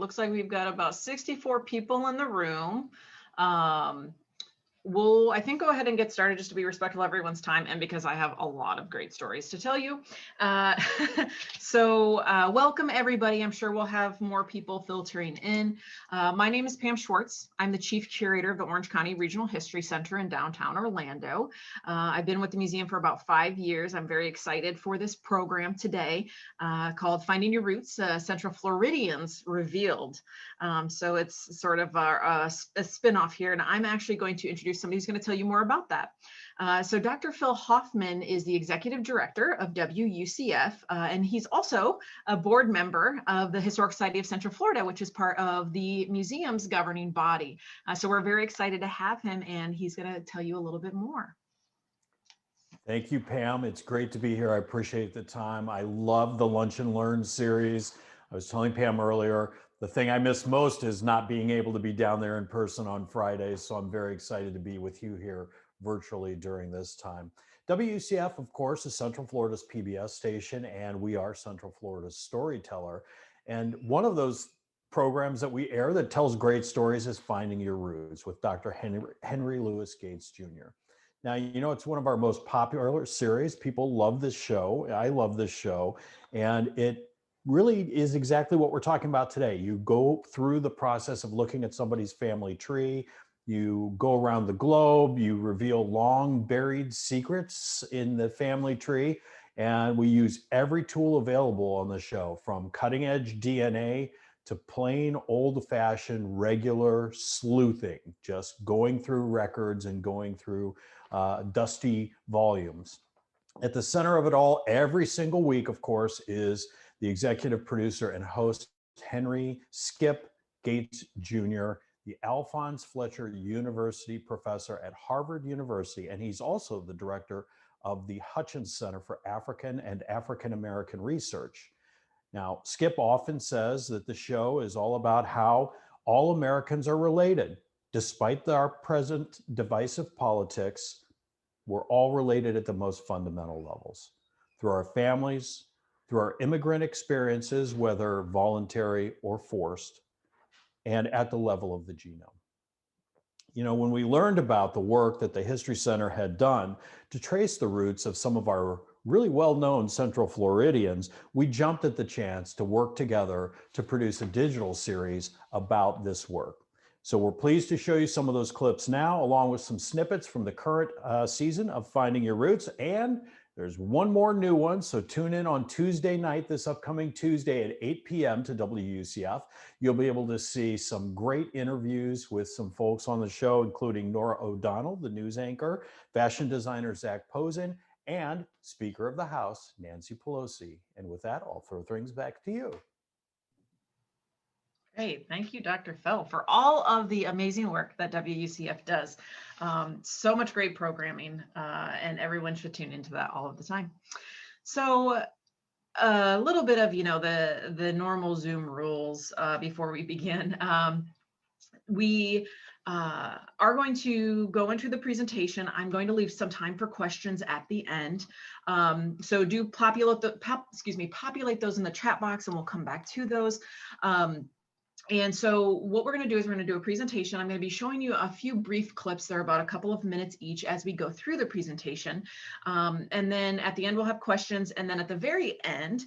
looks like we've got about 64 people in the room. We'll, I think, go ahead and get started just to be respectful of everyone's time and because I have a lot of great stories to tell you. Welcome everybody. I'm sure we'll have more people filtering in. My name is Pam Schwartz. I'm the Chief Curator of the Orange County Regional History Center in downtown Orlando. I've been with the museum for about 5 years. I'm very excited for this program today called Finding Your Roots, Central Floridians Revealed. So it's sort of a spin-off here, and I'm actually going to introduce somebody who's going to tell you more about that. So Dr. Phil Hoffman is the Executive Director of WUCF, and he's also a board member of the Historic Society of Central Florida, which is part of the museum's governing body. So we're very excited to have him, and he's going to tell you a little bit more. Thank you, Pam. It's great to be here. I appreciate the time. I love the Lunch and Learn series. I was telling Pam earlier, the thing I miss most is not being able to be down there in person on Fridays. So I'm very excited to be with you here virtually during this time. WUCF, of course, is Central Florida's PBS station, and we are Central Florida's storyteller. And one of those programs that we air that tells great stories is Finding Your Roots with Dr. Henry Louis Gates Jr. Now, you know, it's one of our most popular series. People love this show. I love this show. And it really is exactly what we're talking about today. You go through the process of looking at somebody's family tree. You go around the globe. You reveal long buried secrets in the family tree. And we use every tool available on the show, from cutting edge DNA to plain old-fashioned regular sleuthing, just going through records and going through dusty volumes. At the center of it all, every single week, of course, is the executive producer and host, Henry Skip Gates Jr., the Alphonse Fletcher University professor at Harvard University, and he's also the director of the Hutchins Center for African and African American Research. Now, Skip often says that the show is all about how all Americans are related. Despite our present divisive politics, we're all related at the most fundamental levels, through our families, through our immigrant experiences, whether voluntary or forced, and at the level of the genome. You know, when we learned about the work that the History Center had done to trace the roots of some of our really well-known Central Floridians, we jumped at the chance to work together to produce a digital series about this work. So we're pleased to show you some of those clips now, along with some snippets from the current season of Finding Your Roots. And there's one more new one, so tune in on Tuesday night, this upcoming Tuesday at 8 p.m. to WUCF. You'll be able to see some great interviews with some folks on the show, including Nora O'Donnell, the news anchor, fashion designer Zach Posen, and Speaker of the House, Nancy Pelosi. And with that, I'll throw things back to you. Great. Thank you, Dr. Phil, for all of the amazing work that WUCF does. So much great programming, and everyone should tune into that all of the time. So a little bit of, you know, the normal Zoom rules before we begin. We are going to go into the presentation. I'm going to leave some time for questions at the end. So do populate those in the chat box, and we'll come back to those. And so what we're going to do is we're going to do a presentation. I'm going to be showing you a few brief clips. They're about a couple of minutes each as we go through the presentation. And then at the end, we'll have questions. And then at the very end,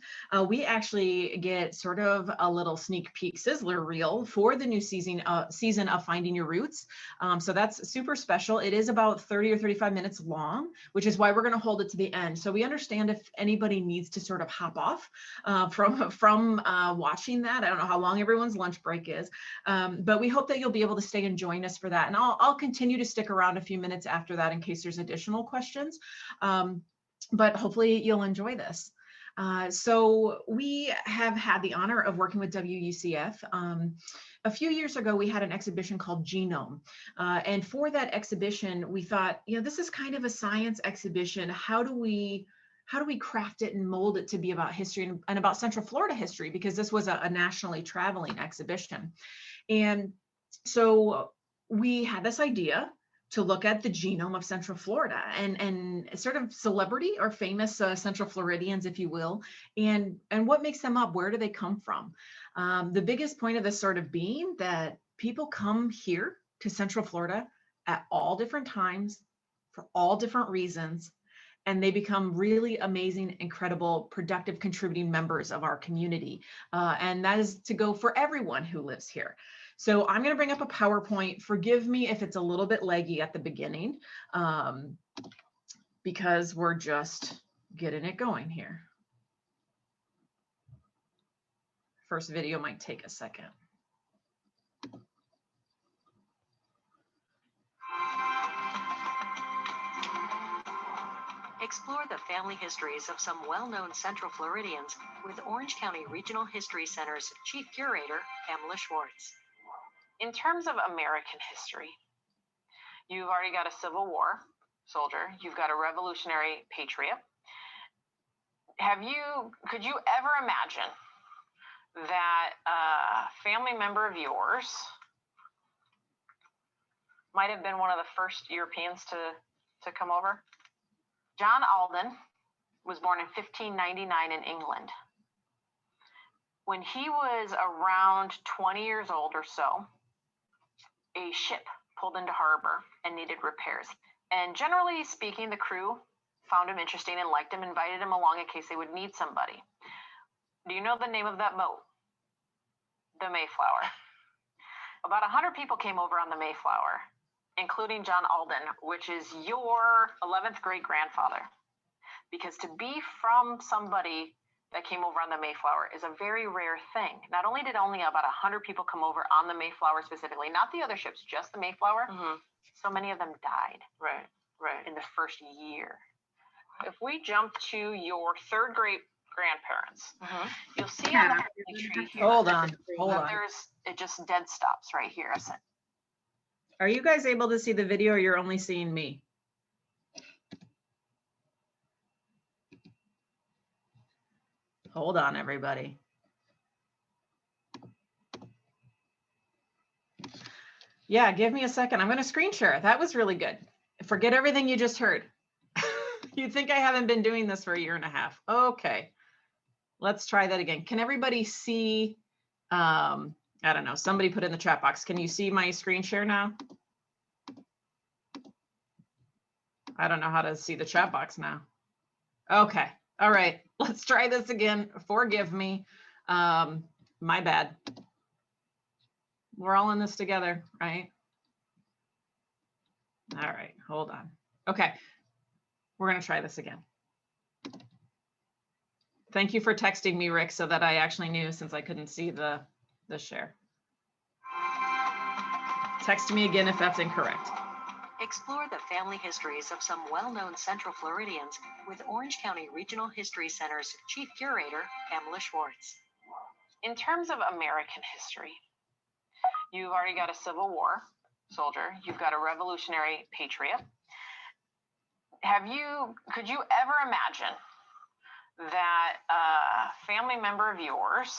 we actually get sort of a little sneak peek sizzler reel for the new season of Finding Your Roots. So that's super special. It is about 30 or 35 minutes long, which is why we're going to hold it to the end. So we understand if anybody needs to sort of hop off from watching that. I don't know how long everyone's lunch break is, but we hope that you'll be able to stay and join us for that. And I'll continue to stick around a few minutes after that in case there's additional questions, but hopefully you'll enjoy this. So we have had the honor of working with WUCF. A few years ago, we had an exhibition called Genome. And for that exhibition, we thought, you know, this is kind of a science exhibition. How do we craft it and mold it to be about history and about Central Florida history, because this was a nationally traveling exhibition. And so we had this idea to look at the genome of Central Florida and sort of celebrity or famous Central Floridians, if you will, and what makes them up? Where do they come from? The biggest point of this sort of being that people come here to Central Florida at all different times for all different reasons, and they become really amazing, incredible, productive, contributing members of our community. And that is to go for everyone who lives here. So I'm going to bring up a PowerPoint. Forgive me if it's a little bit laggy at the beginning, because we're just getting it going here. First video might take a second. Explore the family histories of some well-known Central Floridians with Orange County Regional History Center's Chief Curator, Pamela Schwartz. In terms of American history, you've already got a Civil War soldier, you've got a Revolutionary patriot. Could you ever imagine that a family member of yours might have been one of the first Europeans to come over? John Alden was born in 1599 in England. When he was around 20 years old or so, a ship pulled into harbor and needed repairs. And generally speaking, the crew found him interesting and liked him, invited him along in case they would need somebody. Do you know the name of that boat? The Mayflower. About 100 people came over on the Mayflower, including John Alden, which is your 11th great-grandfather. Because to be from somebody that came over on the Mayflower is a very rare thing. Not only did only about 100 people come over on the Mayflower specifically, not the other ships, just the Mayflower, so many of them died in the first year. If we jump to your third great-grandparents, you'll see on the family tree here. Hold on. It just dead stops right here. Are you guys able to see the video, or you're only seeing me? Hold on, everybody. Yeah, give me a second. I'm going to screen share. That was really good. Forget everything you just heard. You think I haven't been doing this for a year and a half. Okay, let's try that again. Can everybody see? I don't know. Somebody put in the chat box. Can you see my screen share now? I don't know how to see the chat box now. Okay. All right. Let's try this again. Forgive me. My bad. We're all in this together, right? All right. Hold on. Okay. We're going to try this again. Thank you for texting me, Rick, so that I actually knew, since I couldn't see the share. Text me again if that's incorrect. Explore the family histories of some well-known Central Floridians with Orange County Regional History Center's Chief Curator, Pamela Schwartz. In terms of American history, you've already got a Civil War soldier, you've got a Revolutionary patriot. Could you ever imagine that a family member of yours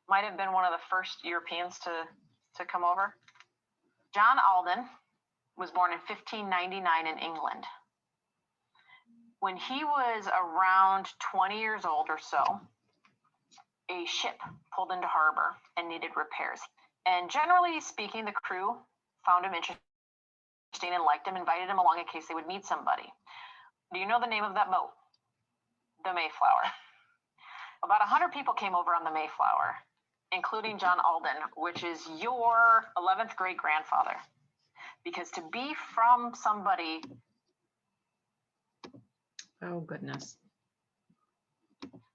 might have been one of the first Europeans to come over? John Alden was born in 1599 in England. When he was around 20 years old or so, a ship pulled into harbor and needed repairs. And generally speaking, the crew found him interesting and liked him, invited him along in case they would need somebody. Do you know the name of that boat? The Mayflower. About 100 people came over on the Mayflower, including John Alden, which is your 11th great-grandfather. Because to be from somebody... Oh, goodness.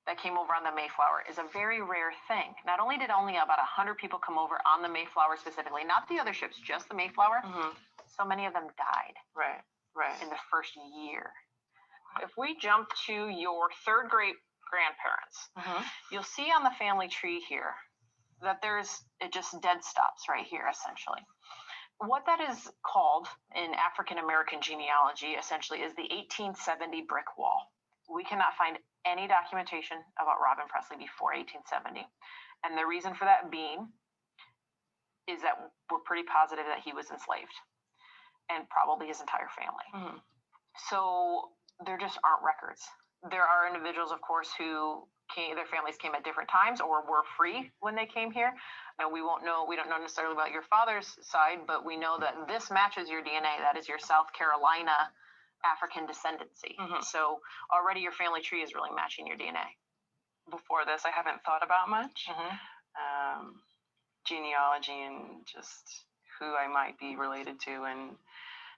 That came over on the Mayflower is a very rare thing. Not only did only about 100 people come over on the Mayflower specifically, not the other ships, just the Mayflower, so many of them died in the first year. If we jump to your third great-grandparents, you'll see on the family tree here that it just dead stops right here, essentially. What that is called in African American genealogy, essentially, is the 1870 brick wall. We cannot find any documentation about Robin Presley before 1870. And the reason for that being is that we're pretty positive that he was enslaved, and probably his entire family. Mhm. So there just aren't records. There are individuals, of course, who their families came at different times or were free when they came here. Now, we don't know necessarily about your father's side, but we know that this matches your DNA. That is your South Carolina African descendancy. Mhm. So already your family tree is really matching your DNA. Before this, I haven't thought about much. Mm-hmm. Genealogy and just who I might be related to, and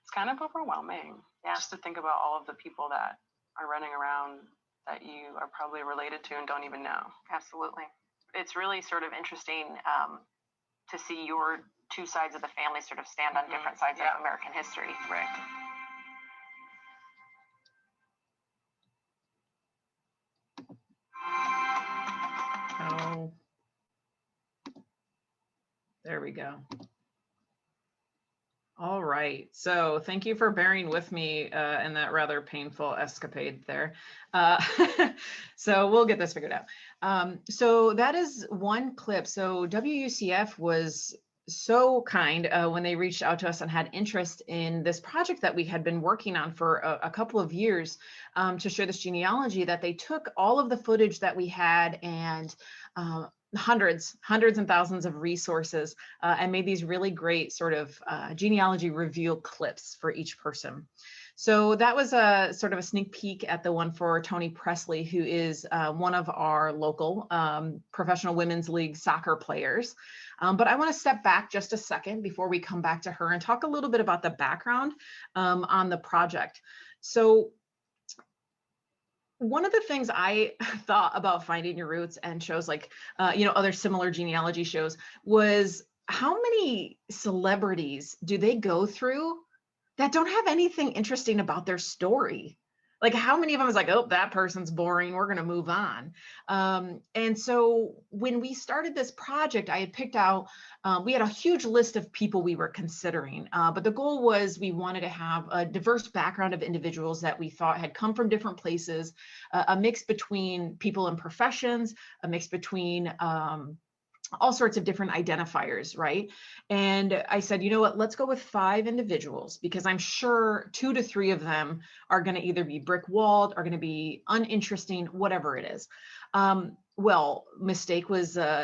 it's kind of overwhelming. Yeah. Just to think about all of the people that are running around that you are probably related to and don't even know. Absolutely. It's really sort of interesting to see your two sides of the family sort of stand on different sides Yeah. of American history. Right. Oh, there we go. All right. So thank you for bearing with me in that rather painful escapade there. So we'll get this figured out. So that is one clip. So WUCF was so kind when they reached out to us and had interest in this project that we had been working on for a couple of years to share this genealogy, that they took all of the footage that we had and hundreds and thousands of resources and made these really great sort of genealogy reveal clips for each person. So that was a sort of a sneak peek at the one for Toni Presley, who is one of our local professional women's league soccer players. But I want to step back just a second before we come back to her and talk a little bit about the background on the project. So one of the things I thought about Finding Your Roots and shows like, other similar genealogy shows was how many celebrities do they go through that don't have anything interesting about their story? Like how many of them is like, oh, that person's boring, we're going to move on. And so when we started this project, I had picked out, we had a huge list of people we were considering, but the goal was we wanted to have a diverse background of individuals that we thought had come from different places, a mix between people and professions, a mix between all sorts of different identifiers, right? And I said, you know what, let's go with 5 individuals, because I'm sure 2 to 3 of them are going to either be brick-walled, are going to be uninteresting, whatever it is. Well,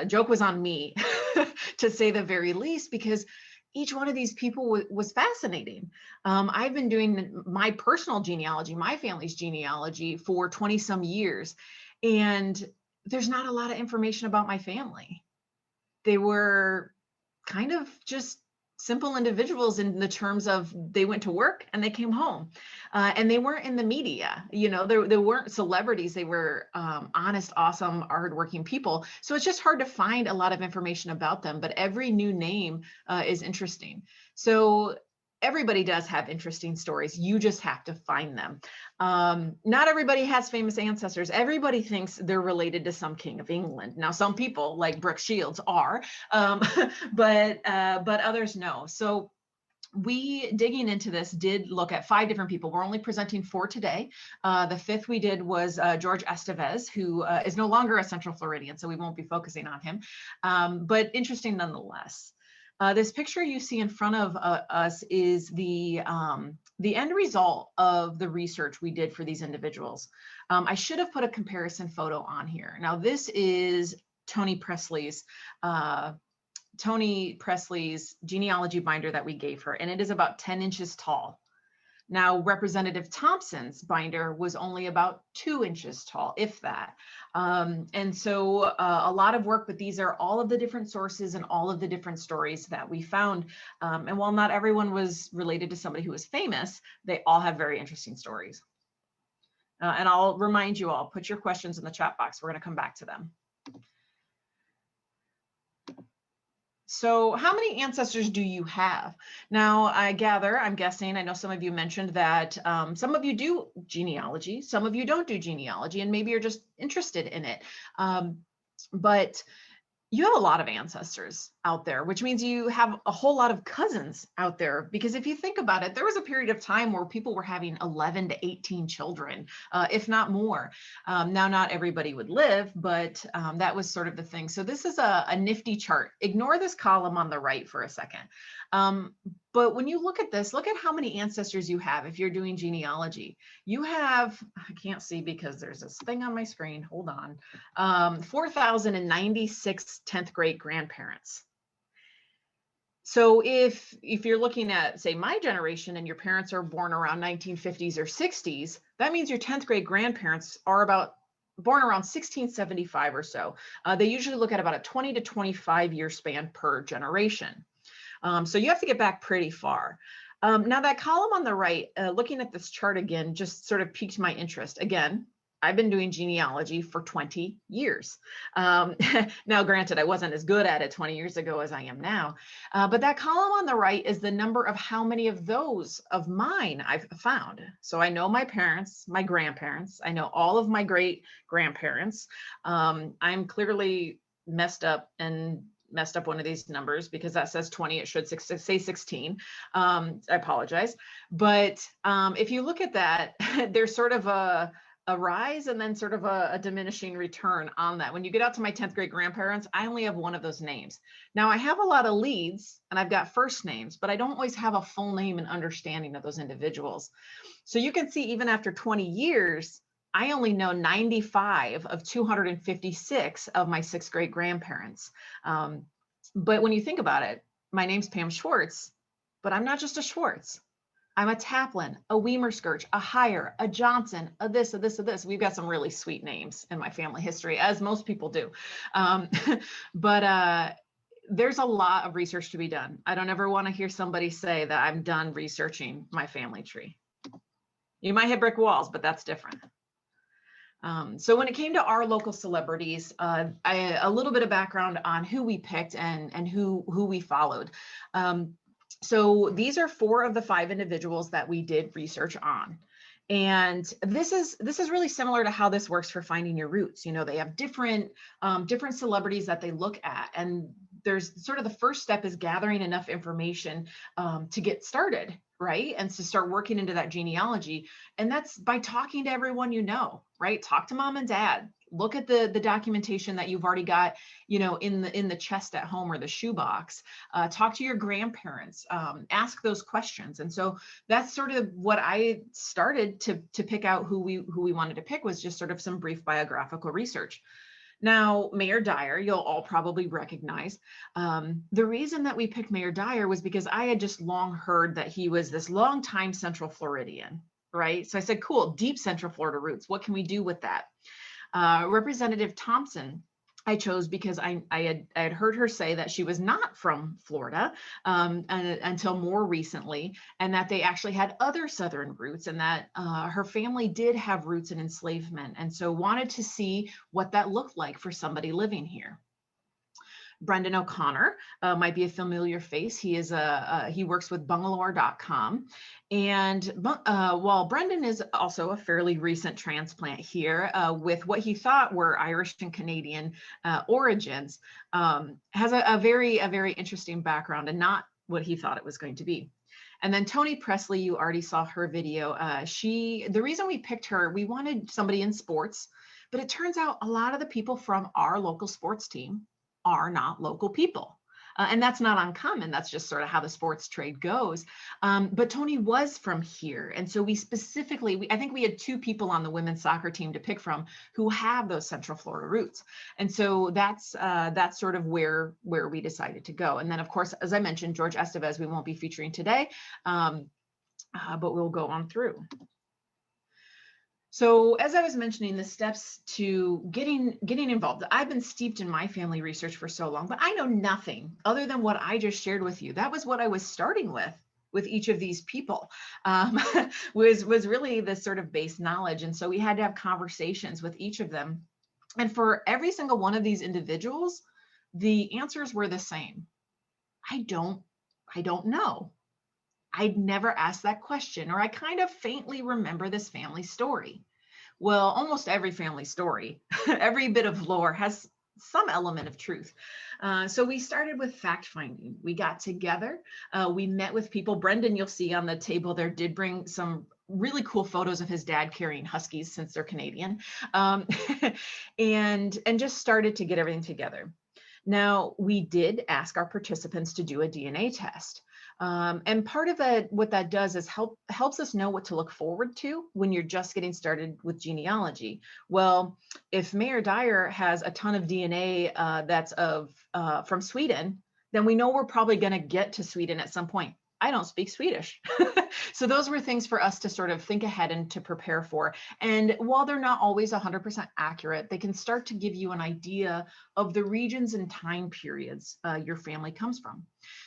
joke was on me to say the very least, because each one of these people was fascinating. I've been doing my personal genealogy, my family's genealogy for 20 some years, and there's not a lot of information about my family. They were kind of just simple individuals in the terms of they went to work and they came home, and they weren't in the media. They weren't celebrities. They were honest, awesome, hardworking people. So it's just hard to find a lot of information about them, but every new name is interesting. So everybody does have interesting stories. You just have to find them. Not everybody has famous ancestors. Everybody thinks they're related to some king of England. Now, some people like Brooke Shields are, but others no. So we, digging into this, did look at 5 different people. We're only presenting 4 today. The 5th we did was George Estevez, who is no longer a Central Floridian, so we won't be focusing on him, but interesting nonetheless. This picture you see in front of us is the end result of the research we did for these individuals. I should have put a comparison photo on here. Now, this is Toni Presley's genealogy binder that we gave her, and it is about 10 inches tall. Now, Representative Thompson's binder was only about 2 inches tall, if that. And so a lot of work, but these are all of the different sources and all of the different stories that we found. And while not everyone was related to somebody who was famous, they all have very interesting stories. And I'll remind you all, put your questions in the chat box. We're going to come back to them. So how many ancestors do you have? Now, I'm guessing, I know some of you mentioned that some of you do genealogy, some of you don't do genealogy, and maybe you're just interested in it. But you have a lot of ancestors out there, which means you have a whole lot of cousins out there. Because if you think about it, there was a period of time where people were having 11 to 18 children, if not more. Now, not everybody would live, but that was sort of the thing. So this is a nifty chart. Ignore this column on the right for a second. But when you look at this, look at how many ancestors you have. If you're doing genealogy, you have, I can't see because there's this thing on my screen. Hold on. 4,096 10th grade grandparents. So if you're looking at, say, my generation and your parents are born around 1950s or 60s, that means your 10th grade grandparents are born around 1675 or so. They usually look at about a 20 to 25 year span per generation. So you have to get back pretty far. Now that column on the right, looking at this chart again, just sort of piqued my interest. Again, I've been doing genealogy for 20 years. Now, granted, I wasn't as good at it 20 years ago as I am now, but that column on the right is the number of how many of those of mine I've found. So I know my parents, my grandparents, I know all of my great grandparents. I'm clearly messed up one of these numbers because that says 20, it should say 16. I apologize. But if you look at that, there's sort of a rise and then sort of a diminishing return on that. When you get out to my 10th grade grandparents, I only have one of those names. Now I have a lot of leads and I've got first names, but I don't always have a full name and understanding of those individuals. So you can see even after 20 years, I only know 95 of 256 of my 6th grade grandparents. But when you think about it, my name's Pam Schwartz, but I'm not just a Schwartz. I'm a Taplin, a Weimerskirch, a Heyer, a Johnson, a this, a this, a this. We've got some really sweet names in my family history, as most people do. But there's a lot of research to be done. I don't ever want to hear somebody say that I'm done researching my family tree. You might hit brick walls, but that's different. So when it came to our local celebrities, a little bit of background on who we picked and who we followed. So these are 4 of the 5 individuals that we did research on. And this is really similar to how this works for finding your roots. You know, they have different celebrities that they look at, and there's sort of the first step is gathering enough information to get started, right? And to start working into that genealogy. And that's by talking to everyone you know, right? Talk to mom and dad. Look at the documentation that you've already got, you know, in the chest at home or the shoebox. Talk to your grandparents. Ask those questions. And so that's sort of what I started to pick out who we wanted to pick, was just sort of some brief biographical research. Now, Mayor Dyer, you'll all probably recognize. The reason that we picked Mayor Dyer was because I had just long heard that he was this longtime Central Floridian, right? So I said, cool, deep Central Florida roots. What can we do with that? Representative Thompson, I chose because I had heard her say that she was not from Florida until more recently, and that they actually had other Southern roots, and that her family did have roots in enslavement, and so wanted to see what that looked like for somebody living here. Brendan O'Connor might be a familiar face. He works with Bangalore.com. And while Brendan is also a fairly recent transplant here with what he thought were Irish and Canadian origins, has a very interesting background and not what he thought it was going to be. And then Toni Presley, you already saw her video. The reason we picked her, we wanted somebody in sports, but it turns out a lot of the people from our local sports team are not local people. And that's not uncommon. That's just sort of how the sports trade goes. But Toni was from here. And so we specifically, I think we had 2 people on the women's soccer team to pick from who have those Central Florida roots. And so that's sort of where we decided to go. And then, of course, as I mentioned, George Estevez, we won't be featuring today, but we'll go on through. So as I was mentioning, the steps to getting involved, I've been steeped in my family research for so long, but I know nothing other than what I just shared with you. That was what I was starting with each of these people, was really the sort of base knowledge. And so we had to have conversations with each of them. And for every single one of these individuals, the answers were the same. I don't know. I'd never asked that question, or I kind of faintly remember this family story. Well, almost every family story, every bit of lore has some element of truth. So we started with fact finding. We got together, we met with people. Brendan, you'll see on the table there, did bring some really cool photos of his dad carrying Huskies since they're Canadian, and just started to get everything together. Now, we did ask our participants to do a DNA test. And part of it, what that does is helps us know what to look forward to when you're just getting started with genealogy. Well, if Mayor Dyer has a ton of DNA that's from Sweden, then we know we're probably going to get to Sweden at some point. I don't speak Swedish. So those were things for us to sort of think ahead and to prepare for. And while they're not always 100% accurate, they can start to give you an idea of the regions and time periods your family comes from.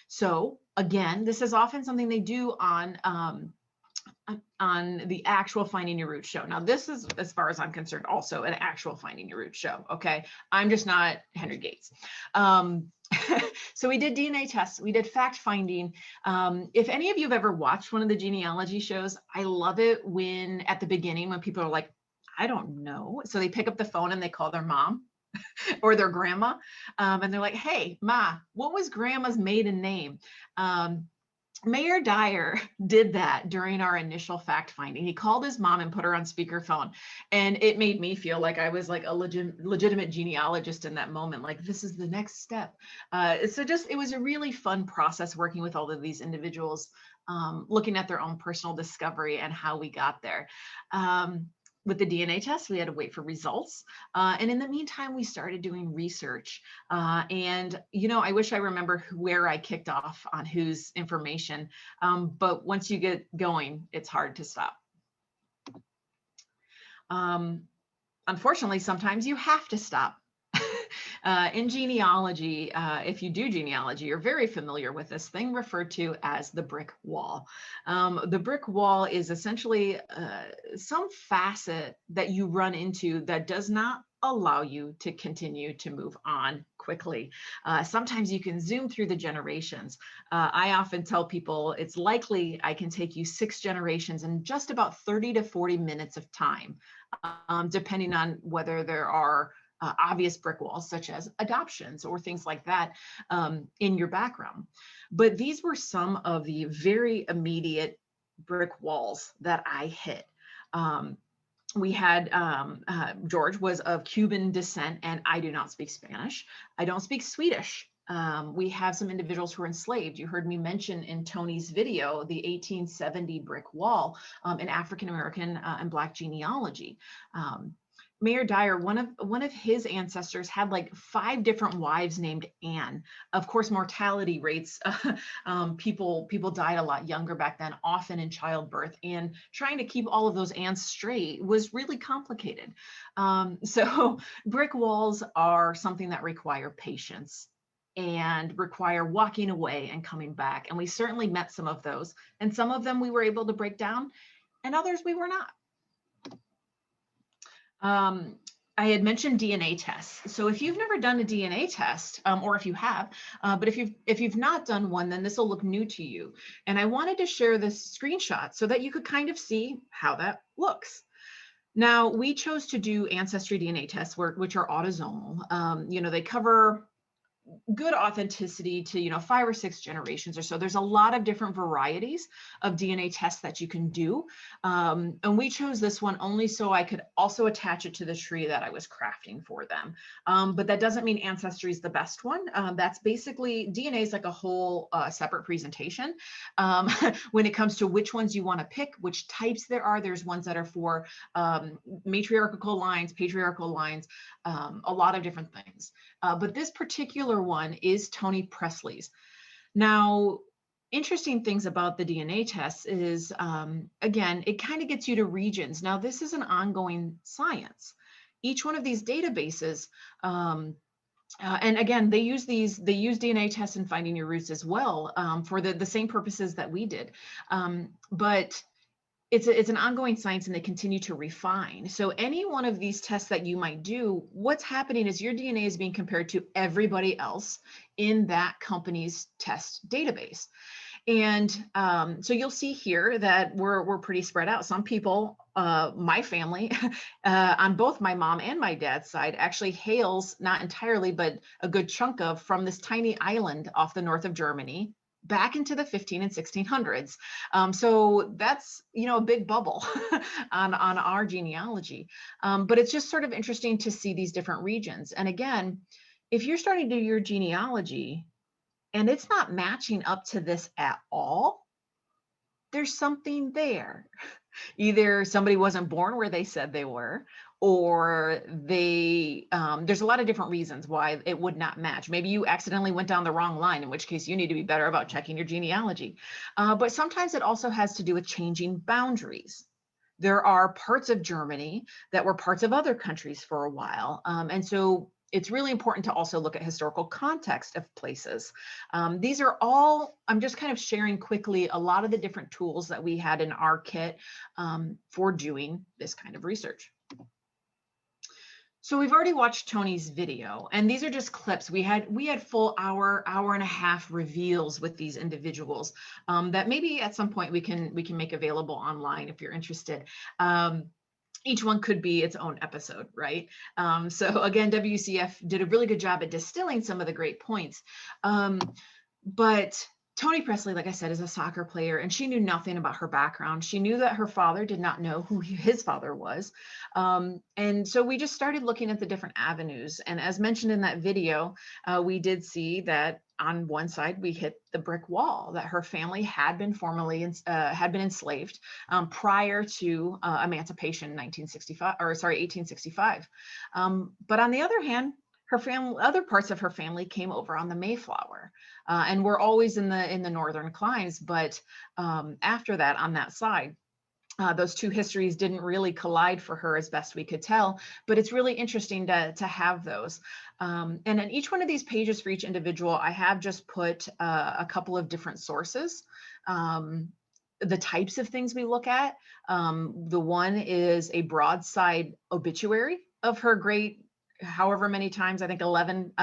So again, this is often something they do on the actual Finding Your Roots show. Now, this is, as far as I'm concerned, also an actual Finding Your Roots show. Okay, I'm just not Henry Gates. So we did DNA tests, we did fact finding. If any of you have ever watched one of the genealogy shows, I love it when at the beginning, when people are like, I don't know. So they pick up the phone and they call their mom or their grandma. And they're like, hey, Ma, what was grandma's maiden name? Mayor Dyer did that during our initial fact finding. He called his mom and put her on speakerphone. And it made me feel like I was like a legitimate genealogist in that moment. Like, this is the next step. So it was a really fun process working with all of these individuals, looking at their own personal discovery and how we got there. With the DNA test, we had to wait for results. And in the meantime, we started doing research. And, I wish I remember where I kicked off on whose information. But once you get going, it's hard to stop. Unfortunately, sometimes you have to stop. In genealogy, if you do genealogy, you're very familiar with this thing referred to as the brick wall. The brick wall is essentially some facet that you run into that does not allow you to continue to move on quickly. Sometimes you can zoom through the generations. I often tell people it's likely I can take you 6 generations in just about 30 to 40 minutes of time, depending on whether there are obvious brick walls, such as adoptions or things like that in your background. But these were some of the very immediate brick walls that I hit. We had George was of Cuban descent, and I do not speak Spanish. I don't speak Swedish. We have some individuals who are enslaved. You heard me mention in Tony's video the 1870 brick wall in African American and Black genealogy. Mayor Dyer, one of his ancestors had like 5 different wives named Anne. Of course, mortality rates, people died a lot younger back then, often in childbirth, and trying to keep all of those Annes straight was really complicated. So brick walls are something that require patience and require walking away and coming back. And we certainly met some of those, and some of them we were able to break down, and others we were not. I had mentioned DNA tests. So if you've never done a DNA test, or if you have, but if you've not done one, then this will look new to you. And I wanted to share this screenshot so that you could kind of see how that looks. Now, we chose to do ancestry DNA tests, which are autosomal. They cover good authenticity to 5 or 6 generations or so. There's a lot of different varieties of DNA tests that you can do, and we chose this one only so I could also attach it to the tree that I was crafting for them. But that doesn't mean Ancestry is the best one. That's basically, DNA is like a whole separate presentation when it comes to which ones you want to pick, which types there are. There's ones that are for matriarchal lines, patriarchal lines, a lot of different things. But this particular one is Tony Presley's. Now, interesting things about the DNA tests is, again, it kind of gets you to regions. Now, this is an ongoing science. Each one of these databases, and again, they use DNA tests in Finding Your Roots as well for the same purposes that we did. But it's an ongoing science, and they continue to refine. So any one of these tests that you might do, what's happening is your DNA is being compared to everybody else in that company's test database. And so you'll see here that we're pretty spread out. Some people, my family, on both my mom and my dad's side, actually hails, not entirely, but a good chunk of, from this tiny island off the north of Germany, back into the 15 and 1600s. So that's, a big bubble on our genealogy. But it's just sort of interesting to see these different regions. And again, if you're starting to do your genealogy and it's not matching up to this at all, there's something there. Either somebody wasn't born where they said they were, or there's a lot of different reasons why it would not match. Maybe you accidentally went down the wrong line, in which case you need to be better about checking your genealogy. But sometimes it also has to do with changing boundaries. There are parts of Germany that were parts of other countries for a while. And so it's really important to also look at historical context of places. These are all, I'm just kind of sharing quickly a lot of the different tools that we had in our kit for doing this kind of research. So we've already watched Tony's video, and these are just clips. We had full hour and a half reveals with these individuals that maybe at some point we can make available online if you're interested. Each one could be its own episode, right? So again, WUCF did a really good job at distilling some of the great points. But Toni Pressley, like I said, is a soccer player, and she knew nothing about her background. She knew that her father did not know who his father was. And so we just started looking at the different avenues. And as mentioned in that video, we did see that on one side, we hit the brick wall, that her family had been enslaved prior to emancipation in 1865. But on the other hand, her family, other parts of her family came over on the Mayflower, and we're always in the northern climes. But after that, on that side, those two histories didn't really collide for her as best we could tell, but it's really interesting to have those. And in each one of these pages for each individual, I have just put a couple of different sources. The types of things we look at. The one is a broadside obituary of her however many times, I think 11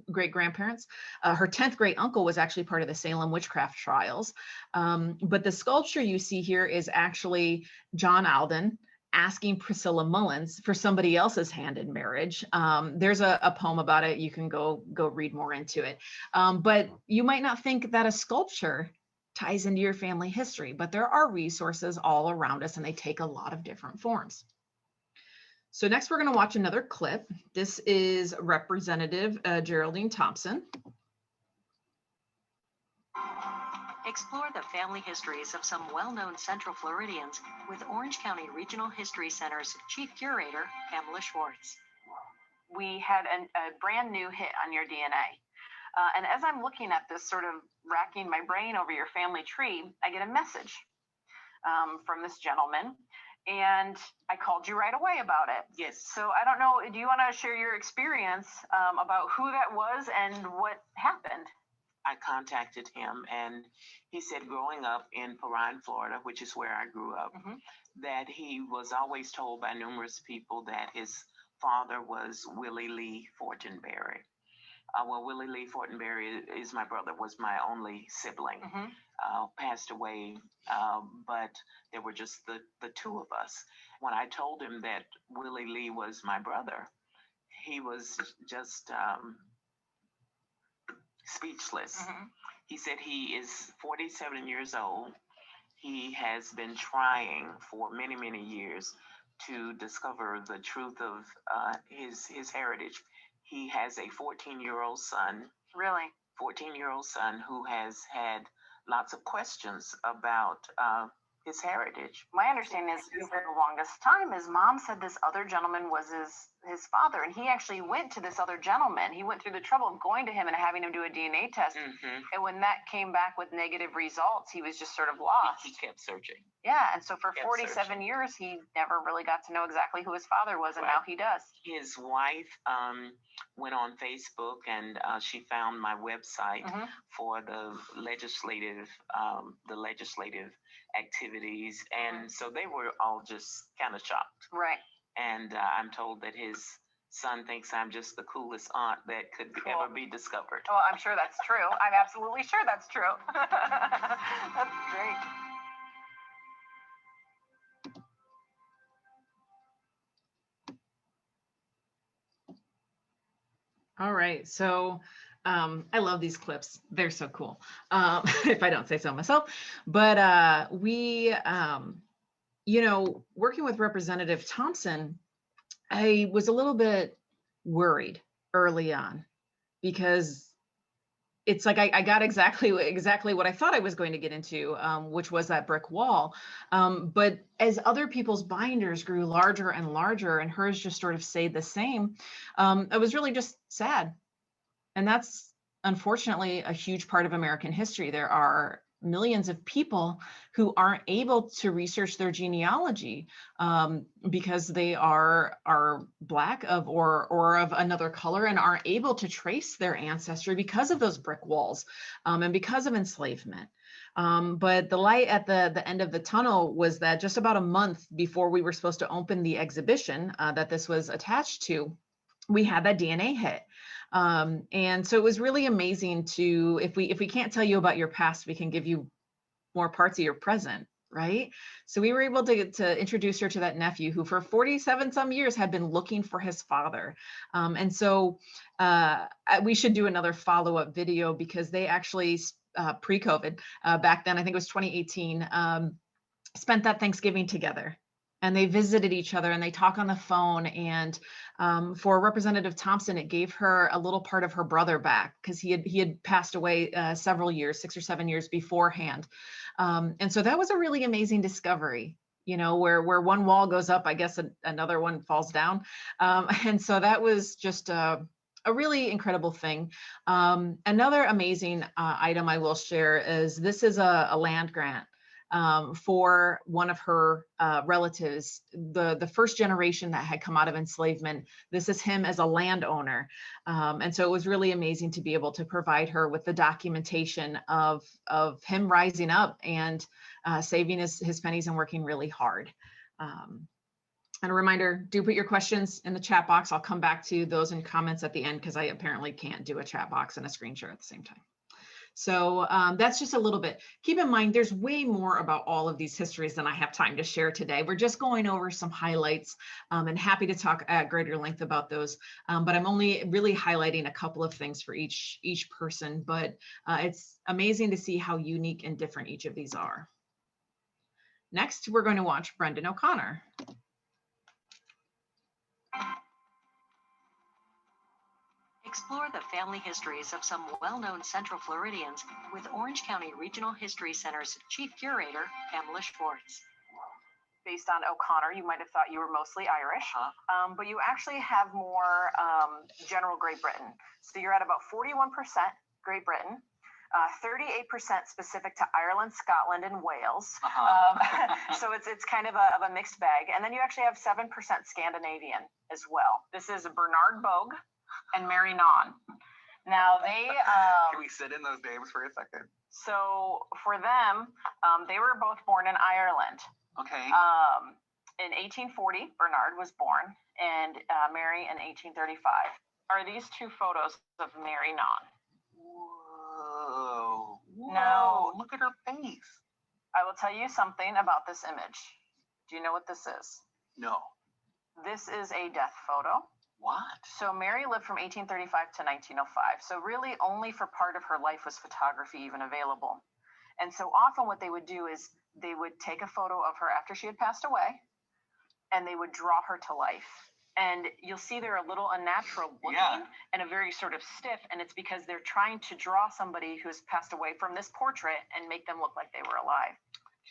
great grandparents. Her 10th great uncle was actually part of the Salem witchcraft trials. But the sculpture you see here is actually John Alden asking Priscilla Mullins for somebody else's hand in marriage. There's a poem about it. You can go read more into it. But you might not think that a sculpture ties into your family history, but there are resources all around us, and they take a lot of different forms. So next we're going to watch another clip. This is Representative Geraldine Thompson. Explore the family histories of some well-known Central Floridians with Orange County Regional History Center's Chief Curator, Pamela Schwartz. We had a brand new hit on your DNA. And as I'm looking at this, sort of racking my brain over your family tree, I get a message from this gentleman. And I called you right away about it. Yes. So I don't know, do you want to share your experience about who that was and what happened? I contacted him, and he said growing up in Perrine, Florida, which is where I grew up, that he was always told by numerous people that his father was Willie Lee Fortenberry. Well, Willie Lee Fortenberry is my brother, was my only sibling. Passed away, but there were just the two of us. When I told him that Willie Lee was my brother, he was just speechless. He said he is 47 years old. He has been trying for many, many years to discover the truth of his heritage. He has a 14-year-old son. Really? 14-year-old son who has had lots of questions about his heritage. My understanding is for the longest time, his mom said this other gentleman was his father, and he actually went to this other gentleman. He went through the trouble of going to him and having him do a DNA test. And when that came back with negative results, he was just sort of lost. He kept searching. Yeah, and so for 47 years, he never really got to know exactly who his father was, and now he does. His wife went on Facebook, and she found my website for the legislative activities, and so they were all just kind of shocked. Right. And I'm told that his son thinks I'm just the coolest aunt that could ever be discovered. Oh, I'm sure that's true. I'm absolutely sure that's true. That's great. All right, so I love these clips. They're so cool, if I don't say so myself. But we, working with Representative Thompson, I was a little bit worried early on because it's like I got exactly what I thought I was going to get into, which was that brick wall. But as other people's binders grew larger and larger and hers just sort of stayed the same, I was really just sad. And that's unfortunately a huge part of American history. There are millions of people who aren't able to research their genealogy because they are Black or of another color and aren't able to trace their ancestry because of those brick walls and because of enslavement. But the light at the end of the tunnel was that just about a month before we were supposed to open the exhibition that this was attached to, we had that DNA hit. And so it was really amazing to, if we can't tell you about your past, we can give you more parts of your present, right? So we were able to introduce her to that nephew who for 47 some years had been looking for his father. And so we should do another follow-up video because they actually, pre-COVID, back then, I think it was 2018, spent that Thanksgiving together. And they visited each other and they talk on the phone. And for Representative Thompson, it gave her a little part of her brother back because he had passed away several years, 6 or 7 years beforehand. And so that was a really amazing discovery, where one wall goes up, I guess another one falls down. And so that was just a really incredible thing. Another amazing item I will share is this is a land grant. For one of her relatives, the first generation that had come out of enslavement. This is him as a landowner. And so it was really amazing to be able to provide her with the documentation of him rising up and saving his pennies and working really hard. And a reminder, do put your questions in the chat box. I'll come back to those in comments at the end because I apparently can't do a chat box and a screen share at the same time. So that's just a little bit. Keep in mind, there's way more about all of these histories than I have time to share today. We're just going over some highlights and happy to talk at greater length about those. But I'm only really highlighting a couple of things for each person, but it's amazing to see how unique and different each of these are. Next, we're going to watch Brendan O'Connor. Explore the family histories of some well-known Central Floridians with Orange County Regional History Center's Chief Curator, Pamela Schwartz. Based on O'Connor, you might have thought you were mostly Irish, but you actually have more general Great Britain. So you're at about 41% Great Britain, 38% specific to Ireland, Scotland, and Wales. So it's kind of a mixed bag. And then you actually have 7% Scandinavian as well. This is Bernard Bogue and Mary Non. Now they Can we sit in those names for a second? So for them, they were both born in Ireland. Okay. In 1840, Bernard was born, and Mary in 1835. Are these two photos of Mary Non? Whoa. Now, Look at her face. I will tell you something about this image. Do you know what this is? No. This is a death photo. What? So Mary lived from 1835 to 1905. So really only for part of her life was photography even available. And so often what they would do is they would take a photo of her after she had passed away and they would draw her to life. And you'll see they're a little unnatural looking and a very sort of stiff. And it's because they're trying to draw somebody who has passed away from this portrait and make them look like they were alive.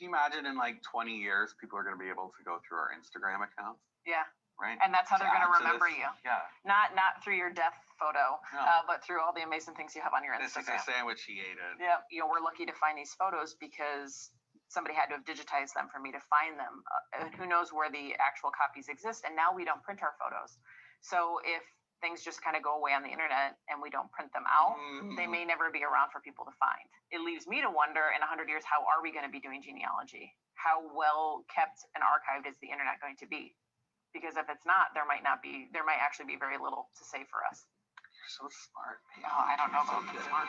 Can you imagine in like 20 years, people are going to be able to go through our Instagram accounts? Yeah. Right. And that's how they're going to remember you. Yeah. Not through your death photo, No. But through all the amazing things you have on your This is Instagram. a sandwich she ate it. Yeah. We're lucky to find these photos because somebody had to have digitized them for me to find them. And who knows where the actual copies exist. And now we don't print our photos. So if things just kind of go away on the internet and we don't print them out, they may never be around for people to find. It leaves me to wonder in 100 years, how are we going to be doing genealogy? How well kept and archived is the internet going to be? Because if it's not, there might actually be very little to say for us. You're so smart. Yeah, I don't know about the smart.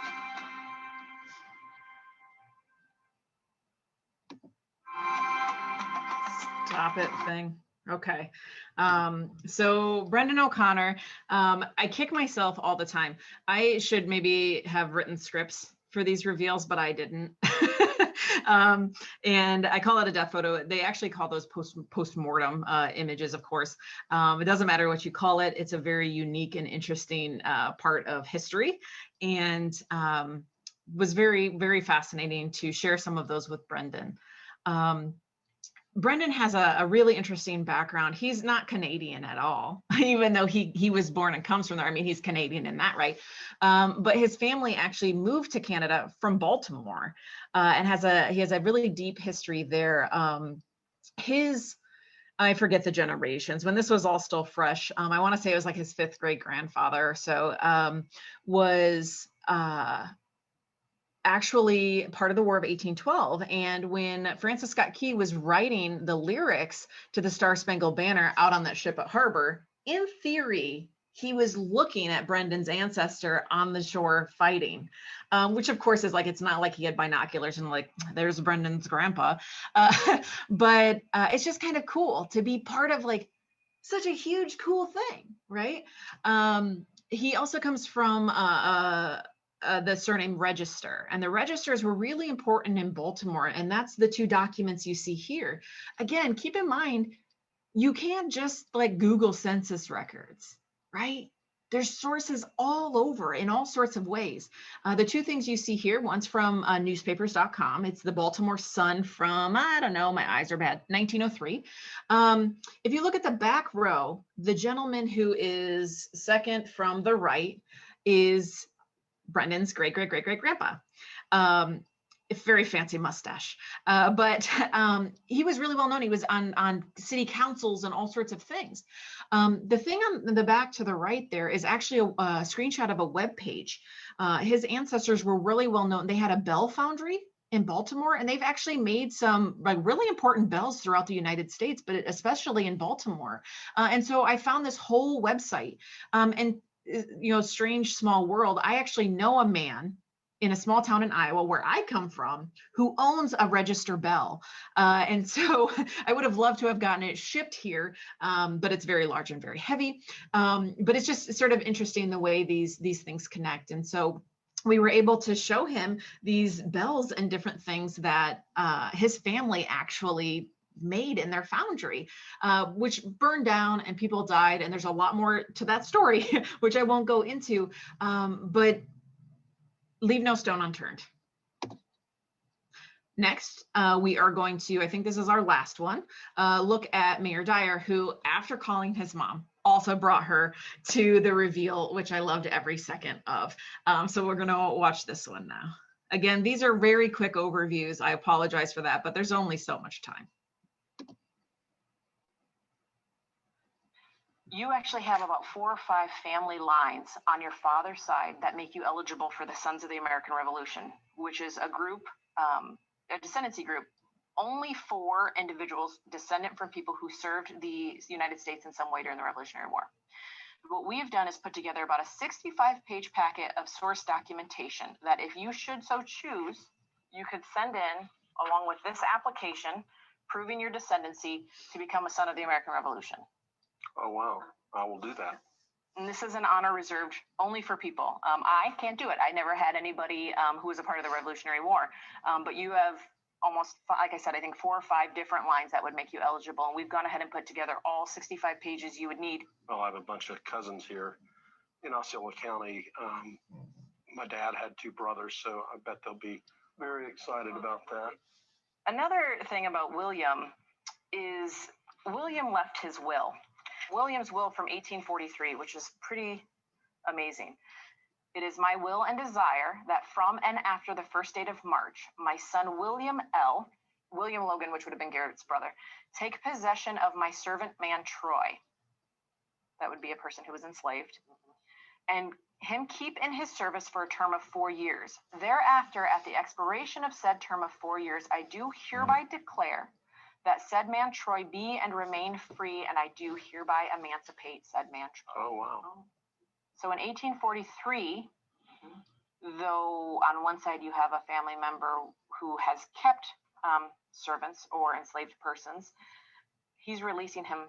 Stop it thing. Okay. So Brendan O'Connor, I kick myself all the time. I should maybe have written scripts for these reveals, but I didn't. And I call it a death photo. They actually call those post-mortem images, of course. It doesn't matter what you call it. It's a very unique and interesting part of history, and was very, very fascinating to share some of those with Brendan. Brendan has a really interesting background. He's not Canadian at all, even though he was born and comes from there. I mean, he's Canadian in that, right? But his family actually moved to Canada from Baltimore, and he has a really deep history there. I forget the generations. When this was all still fresh, I want to say it was like his 5th great grandfather or so, was actually part of the War of 1812. And when Francis Scott Key was writing the lyrics to the Star Spangled Banner out on that ship at harbor, in theory, he was looking at Brendan's ancestor on the shore fighting, which of course is like, it's not like he had binoculars and like, there's Brendan's grandpa. But it's just kind of cool to be part of like such a huge, cool thing, right? He also comes from the Surname Register, and the registers were really important in Baltimore, and that's the 2 documents you see here. Again, keep in mind, you can't just like Google census records, right? There's sources all over in all sorts of ways. The 2 things you see here, one's from newspapers.com. It's the Baltimore Sun from, I don't know, my eyes are bad, 1903. If you look at the back row, the gentleman who is second from the right is Brendan's great-great-great-great-grandpa. A very fancy mustache, but he was really well known. He was on city councils and all sorts of things. The thing on the back to the right there is actually a screenshot of a web page. His ancestors were really well known. They had a bell foundry in Baltimore, and they've actually made some like really important bells throughout the United States, but especially in Baltimore. And so I found this whole website, and you know, strange small world, I actually know a man in a small town in Iowa where I come from who owns a register bell. And so I would have loved to have gotten it shipped here, but it's very large and very heavy. But it's just sort of interesting the way these things connect. And so we were able to show him these bells and different things that his family actually made in their foundry, which burned down and people died. And there's a lot more to that story, which I won't go into, but leave no stone unturned. Next, we are going to, I think this is our last one, look at Mayor Dyer, who after calling his mom, also brought her to the reveal, which I loved every second of. So we're gonna watch this one now. Again, these are very quick overviews. I apologize for that, but there's only so much time. You actually have about 4 or 5 family lines on your father's side that make you eligible for the Sons of the American Revolution, which is a group, a descendancy group, only for individuals descendant from people who served the United States in some way during the Revolutionary War. What we've done is put together about a 65-page packet of source documentation that if you should so choose, you could send in along with this application proving your descendancy to become a Son of the American Revolution. Oh, wow. I will do that. And this is an honor reserved only for people. I can't do it. I never had anybody who was a part of the Revolutionary War. But you have almost, like I said, I think 4 or 5 different lines that would make you eligible. And we've gone ahead and put together all 65 pages you would need. Well, I have a bunch of cousins here in Osceola County. My dad had 2 brothers, so I bet they'll be very excited about that. Another thing about William is William left his will. William's will from 1843, which is pretty amazing. It is my will and desire that from and after the 1st date of March, my son William Logan, which would have been Garrett's brother, take possession of my servant man Troy. That would be a person who was enslaved. And him keep in his service for a term of 4 years. Thereafter, at the expiration of said term of 4 years, I do hereby declare that said man Troy be and remain free, and I do hereby emancipate said man Troy. Oh, wow. So in 1843, though on one side you have a family member who has kept servants or enslaved persons, he's releasing him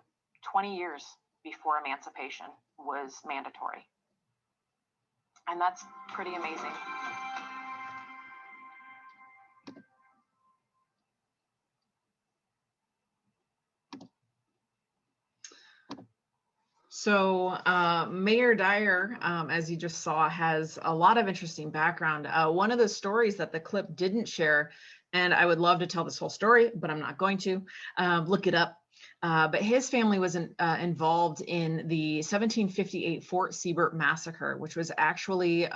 20 years before emancipation was mandatory. And that's pretty amazing. So Mayor Dyer, as you just saw, has a lot of interesting background. One of the stories that the clip didn't share, and I would love to tell this whole story, but I'm not going to, look it up. But his family was involved in the 1758 Fort Siebert massacre, which was actually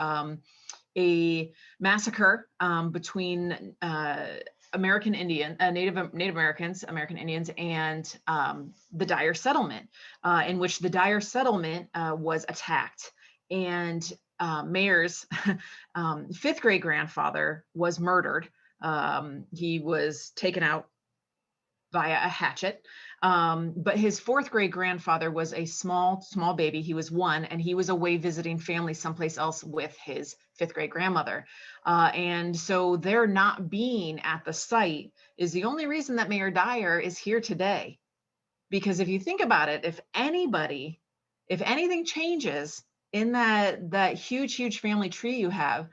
a massacre between American Indian, Native Americans, American Indians, and the Dyer settlement, in which the Dyer settlement was attacked. And Mayor's fifth great grandfather was murdered. He was taken out via a hatchet. But his fourth great grandfather was a small baby. He was 1, and he was away visiting family someplace else with his fifth great grandmother. And so their not being at the site is the only reason that Mayor Dyer is here today. Because if you think about it, if anything changes in that huge family tree you have,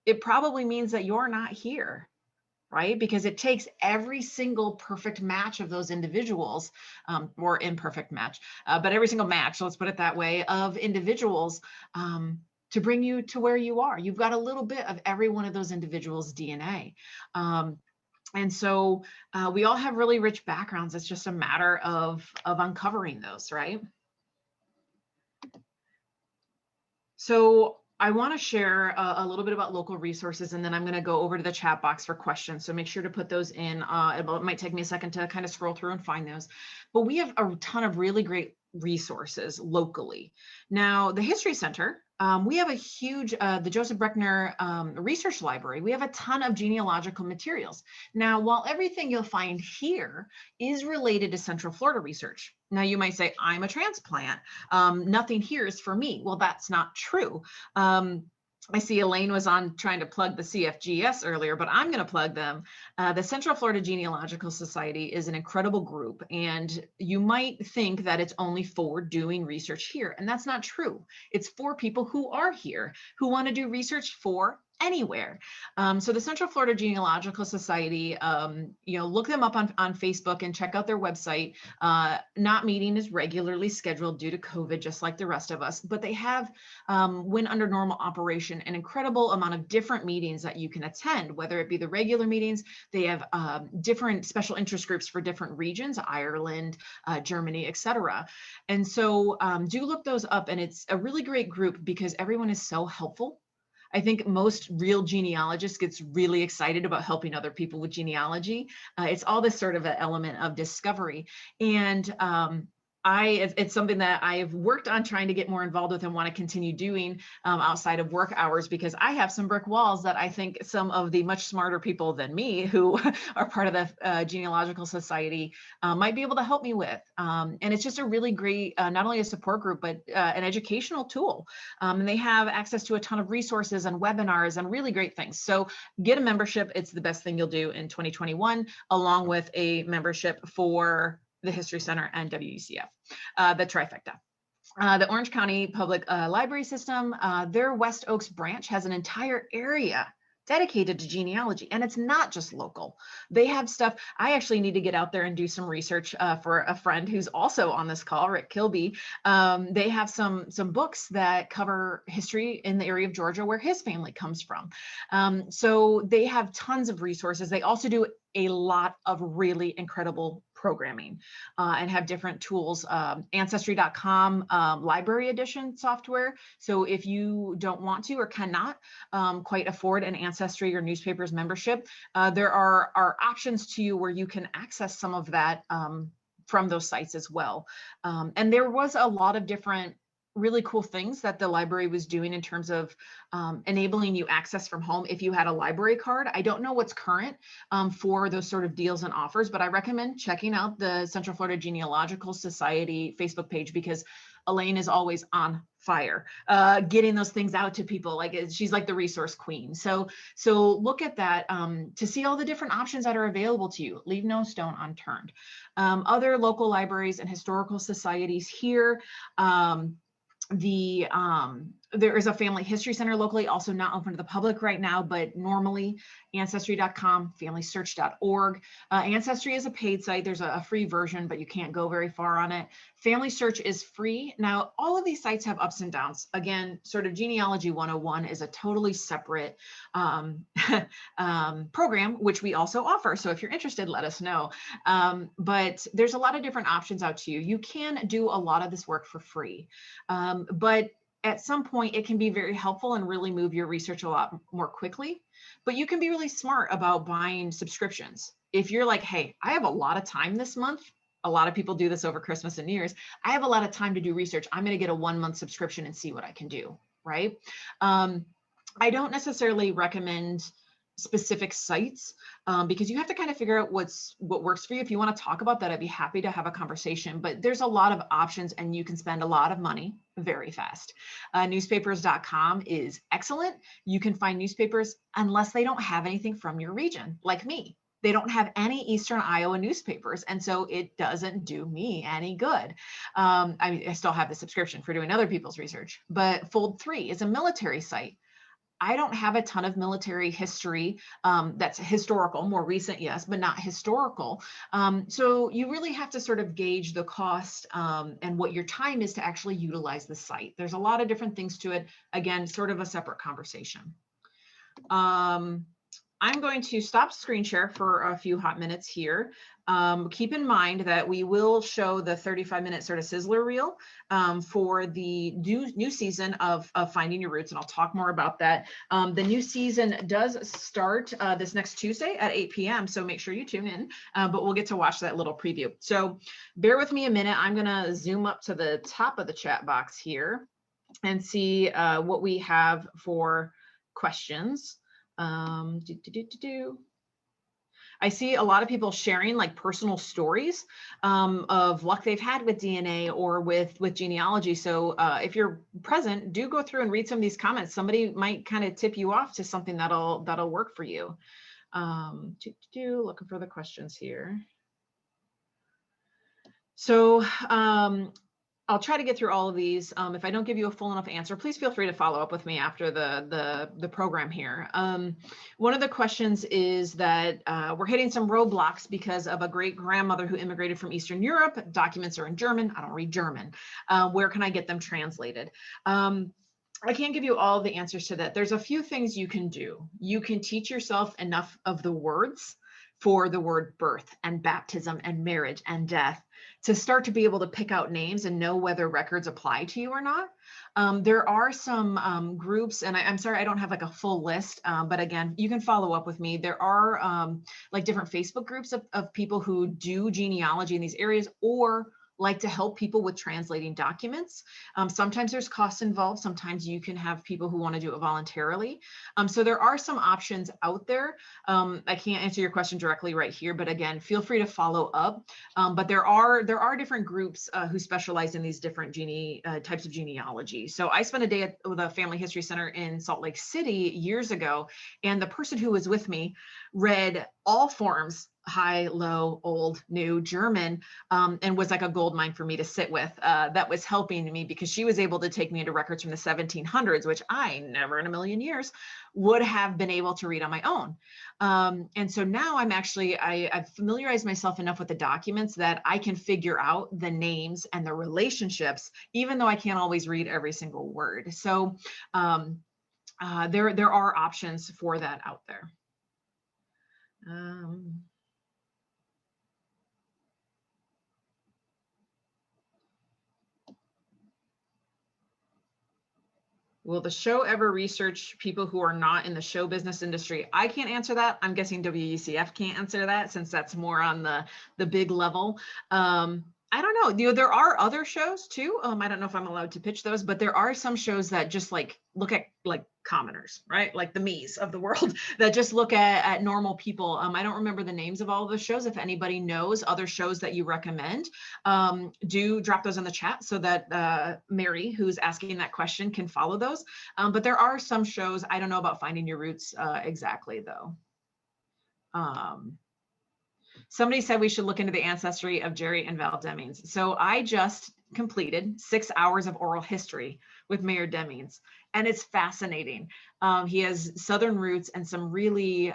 it probably means that you're not here. Right? Because it takes every single perfect match of those individuals, or imperfect match, but every single match, let's put it that way, of individuals to bring you to where you are. You've got a little bit of every one of those individuals' DNA. And so we all have really rich backgrounds. It's just a matter of uncovering those, right? So I want to share a little bit about local resources, and then I'm going to go over to the chat box for questions. So make sure to put those in. It might take me a second to kind of scroll through and find those. But we have a ton of really great resources locally. Now, the History Center, we have a huge, the Joseph Breckner Research Library. We have a ton of genealogical materials. Now, while everything you'll find here is related to Central Florida research, now you might say, I'm a transplant. Nothing here is for me. Well, that's not true. I see Elaine was on trying to plug the CFGS earlier, but I'm going to plug them. The Central Florida Genealogical Society is an incredible group, and you might think that it's only for doing research here, and that's not true. It's for people who are here, who want to do research for anywhere. So the Central Florida Genealogical Society, look them up on Facebook and check out their website. Not meeting is regularly scheduled due to COVID, just like the rest of us, but they have, when under normal operation, an incredible amount of different meetings that you can attend, whether it be the regular meetings. They have different special interest groups for different regions, Ireland, Germany, etc. And so do look those up, and it's a really great group because everyone is so helpful. I think most real genealogists gets really excited about helping other people with genealogy. It's all this sort of an element of discovery. And it's something that I've worked on trying to get more involved with and want to continue doing outside of work hours, because I have some brick walls that I think some of the much smarter people than me who are part of the Genealogical Society might be able to help me with. And it's just a really great, not only a support group, but an educational tool. And they have access to a ton of resources and webinars and really great things. So get a membership. It's the best thing you'll do in 2021, along with a membership for the History Center and WUCF, the trifecta. The Orange County Public Library System, their West Oaks branch has an entire area dedicated to genealogy, and it's not just local. They have stuff. I actually need to get out there and do some research for a friend who's also on this call, Rick Kilby. They have some books that cover history in the area of Georgia where his family comes from. So they have tons of resources. They also do a lot of really incredible programming and have different tools. Ancestry.com library edition software. So if you don't want to or cannot quite afford an Ancestry or newspapers membership, there are options to you where you can access some of that from those sites as well. And there was a lot of different really cool things that the library was doing in terms of enabling you access from home if you had a library card. I don't know what's current for those sort of deals and offers, but I recommend checking out the Central Florida Genealogical Society Facebook page, because Elaine is always on fire, getting those things out to people. Like, she's like the resource queen. So look at that to see all the different options that are available to you. Leave no stone unturned. Other local libraries and historical societies here. There is a family history center locally, also not open to the public right now, but normally ancestry.com, familysearch.org. Ancestry is a paid site. There's a free version, but you can't go very far on it. Family Search is free. Now, all of these sites have ups and downs. Again, sort of Genealogy 101 is a totally separate program, which we also offer. So if you're interested, let us know. But there's a lot of different options out to you. You can do a lot of this work for free, but at some point it can be very helpful and really move your research a lot more quickly. But you can be really smart about buying subscriptions. If you're like, hey, I have a lot of time this month. A lot of people do this over Christmas and New Year's. I have a lot of time to do research. I'm going to get a 1-month subscription and see what I can do, right? I don't necessarily recommend specific sites because you have to kind of figure out what works for you. If you want to talk about that, I'd be happy to have a conversation, but there's a lot of options and you can spend a lot of money very fast. Newspapers.com is excellent. You can find newspapers unless they don't have anything from your region, like me. They don't have any Eastern Iowa newspapers, and so it doesn't do me any good. I mean, I still have the subscription for doing other people's research, but Fold 3 is a military site. I don't have a ton of military history that's historical, more recent, yes, but not historical. So you really have to sort of gauge the cost and what your time is to actually utilize the site. There's a lot of different things to it. Again, sort of a separate conversation. I'm going to stop screen share for a few hot minutes here. Keep in mind that we will show the 35-minute sort of sizzler reel for the new season of Finding Your Roots, and I'll talk more about that. The new season does start this next Tuesday at 8 p.m., so make sure you tune in, but we'll get to watch that little preview. So bear with me a minute. I'm going to zoom up to the top of the chat box here and see what we have for questions. I see a lot of people sharing like personal stories of luck they've had with DNA or with genealogy. So if you're present, do go through and read some of these comments. Somebody might kind of tip you off to something that'll work for you. Looking for the questions here. So I'll try to get through all of these. If I don't give you a full enough answer, please feel free to follow up with me after the program here. One of the questions is that we're hitting some roadblocks because of a great grandmother who immigrated from Eastern Europe. Documents are in German. I don't read German. Where can I get them translated? I can't give you all the answers to that. There's a few things you can do. You can teach yourself enough of the words for the word birth and baptism and marriage and death to start to be able to pick out names and know whether records apply to you or not. There are some groups, and I'm sorry, I don't have like a full list, but again, you can follow up with me. There are like different Facebook groups of people who do genealogy in these areas or like to help people with translating documents. Sometimes there's costs involved. Sometimes you can have people who want to do it voluntarily. So there are some options out there. I can't answer your question directly right here, but again, feel free to follow up. But there are different groups who specialize in these different types of genealogy. So I spent a day at the Family History Center in Salt Lake City years ago, and the person who was with me read all forms, high, low, old, new, German, and was like a gold mine for me to sit with. That was helping me because she was able to take me into records from the 1700s, which I never in a million years would have been able to read on my own. And so now I've familiarized myself enough with the documents that I can figure out the names and the relationships, even though I can't always read every single word. So there are options for that out there. Will the show ever research people who are not in the show business industry? I can't answer that. I'm guessing WUCF can't answer that since that's more on the big level. I don't know. There are other shows too. I don't know if I'm allowed to pitch those, but there are some shows that just like look at like commoners, right? Like the me's of the world that just look at normal people. I don't remember the names of all of the shows. If anybody knows other shows that you recommend, do drop those in the chat so that Mary, who's asking that question, can follow those. But there are some shows. I don't know about Finding Your Roots exactly though. Somebody said we should look into the ancestry of Jerry and Val Demings. So I just completed 6 hours of oral history with Mayor Demings, and it's fascinating. He has Southern roots and some really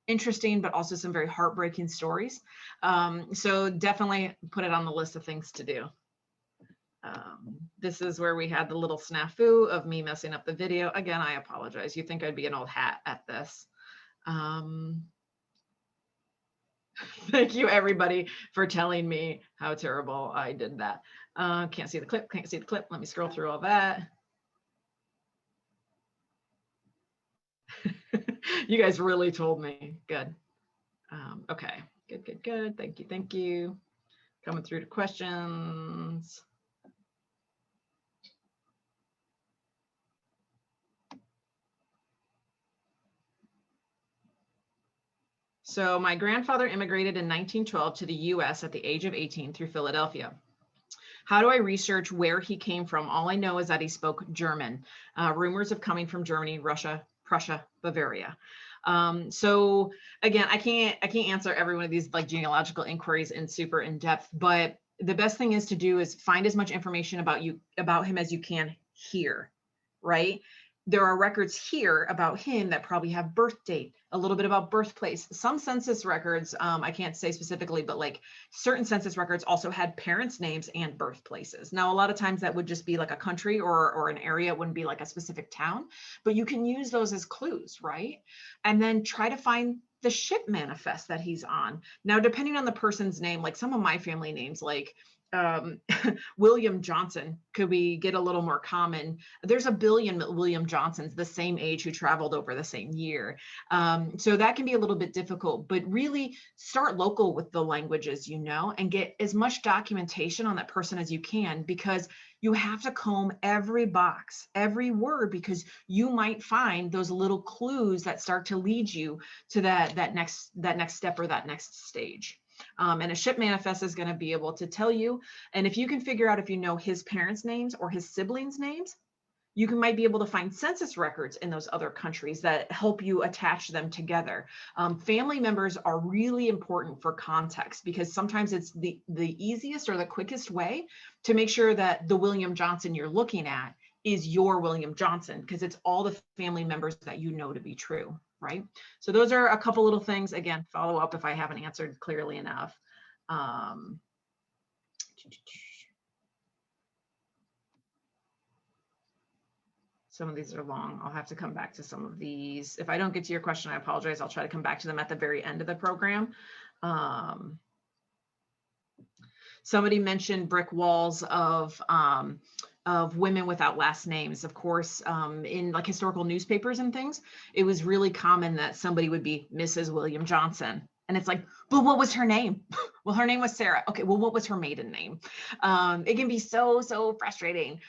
interesting, but also some very heartbreaking stories. So definitely put it on the list of things to do. This is where we had the little snafu of me messing up the video. Again, I apologize. You think I'd be an old hat at this. Thank you, everybody, for telling me how terrible I did that. Can't see the clip, can't see the clip. Let me scroll through all that. You guys really told me. Good. Okay, good, good, good. Thank you, thank you. Coming through to questions. So my grandfather immigrated in 1912 to the US at the age of 18 through Philadelphia. How do I research where he came from? All I know is that he spoke German. Rumors of coming from Germany, Russia, Prussia, Bavaria. So again, I can't answer every one of these like genealogical inquiries in super in depth, but the best thing is to do is find as much information about him as you can here, right? There are records here about him that probably have birth date, a little bit about birthplace. Some census records, I can't say specifically, but like certain census records also had parents' names and birthplaces. Now, a lot of times that would just be like a country or an area. It wouldn't be like a specific town, but you can use those as clues, right? And then try to find the ship manifest that he's on. Now, depending on the person's name, like some of my family names, like William Johnson, could we get a little more common? There's a billion William Johnsons the same age who traveled over the same year. So that can be a little bit difficult, but really start local with the languages, you know, and get as much documentation on that person as you can, because you have to comb every box, every word, because you might find those little clues that start to lead you to that next step or that next stage. And a ship manifest is going to be able to tell you. And if you can figure out if you know his parents' names or his siblings' names, you might be able to find census records in those other countries that help you attach them together. Family members are really important for context, because sometimes it's the easiest or the quickest way to make sure that the William Johnson you're looking at is your William Johnson, because it's all the family members that you know to be true, right? So those are a couple little things. Again, follow up if I haven't answered clearly enough. Some of these are long. I'll have to come back to some of these. If I don't get to your question, I apologize. I'll try to come back to them at the very end of the program. Somebody mentioned brick walls of women without last names. Of course, in like historical newspapers and things, it was really common that somebody would be Mrs. William Johnson. And it's like, but what was her name? Well, her name was Sarah. Okay, well, what was her maiden name? It can be so frustrating.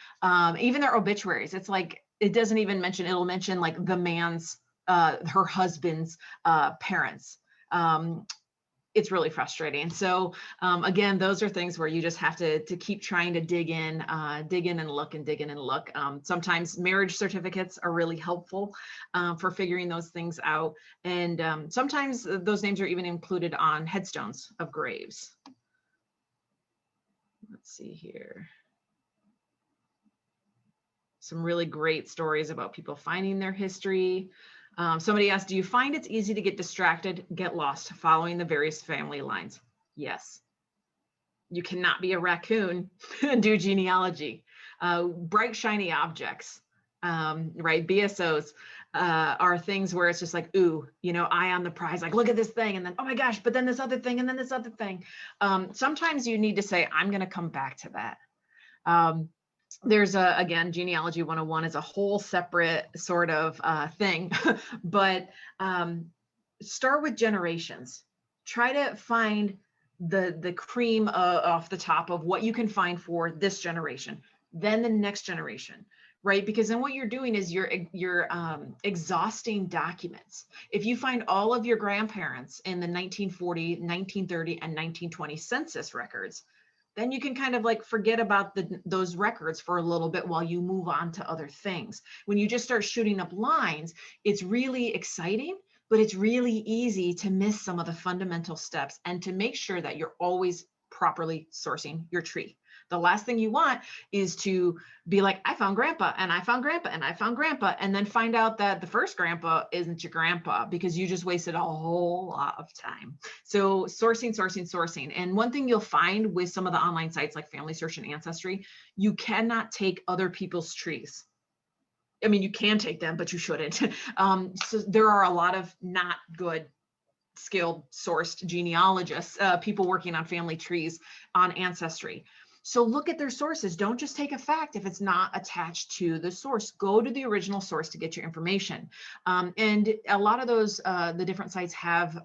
Even their obituaries, it's like, it doesn't even mention, it'll mention like the man's, her husband's parents. It's really frustrating. So again, those are things where you just have to keep trying to dig in and look and dig in and look. Sometimes marriage certificates are really helpful for figuring those things out. And sometimes those names are even included on headstones of graves. Let's see here. Some really great stories about people finding their history. Somebody asked, do you find it's easy to get distracted, get lost following the various family lines? Yes. You cannot be a raccoon and do genealogy. Bright, shiny objects, right? BSOs are things where it's just like, ooh, you know, eye on the prize, like, look at this thing. And then, oh my gosh, but then this other thing, and then this other thing. Sometimes you need to say, I'm going to come back to that. There's again, Genealogy 101 is a whole separate sort of thing, but start with generations. Try to find the cream off the top of what you can find for this generation, then the next generation, right? Because then what you're doing is you're exhausting documents. If you find all of your grandparents in the 1940, 1930, and 1920 census records, then you can kind of like forget about those records for a little bit while you move on to other things. When you just start shooting up lines, it's really exciting, but it's really easy to miss some of the fundamental steps and to make sure that you're always properly sourcing your tree. The last thing you want is to be like, I found grandpa and I found grandpa and I found grandpa, and then find out that the first grandpa isn't your grandpa because you just wasted a whole lot of time. So sourcing. And one thing you'll find with some of the online sites like Family Search and Ancestry, you cannot take other people's trees. I mean, you can take them, but you shouldn't. So there are a lot of not good skilled sourced genealogists, people working on family trees on Ancestry. So look at their sources. Don't just take a fact if it's not attached to the source. Go to the original source to get your information. And a lot of those, the different sites have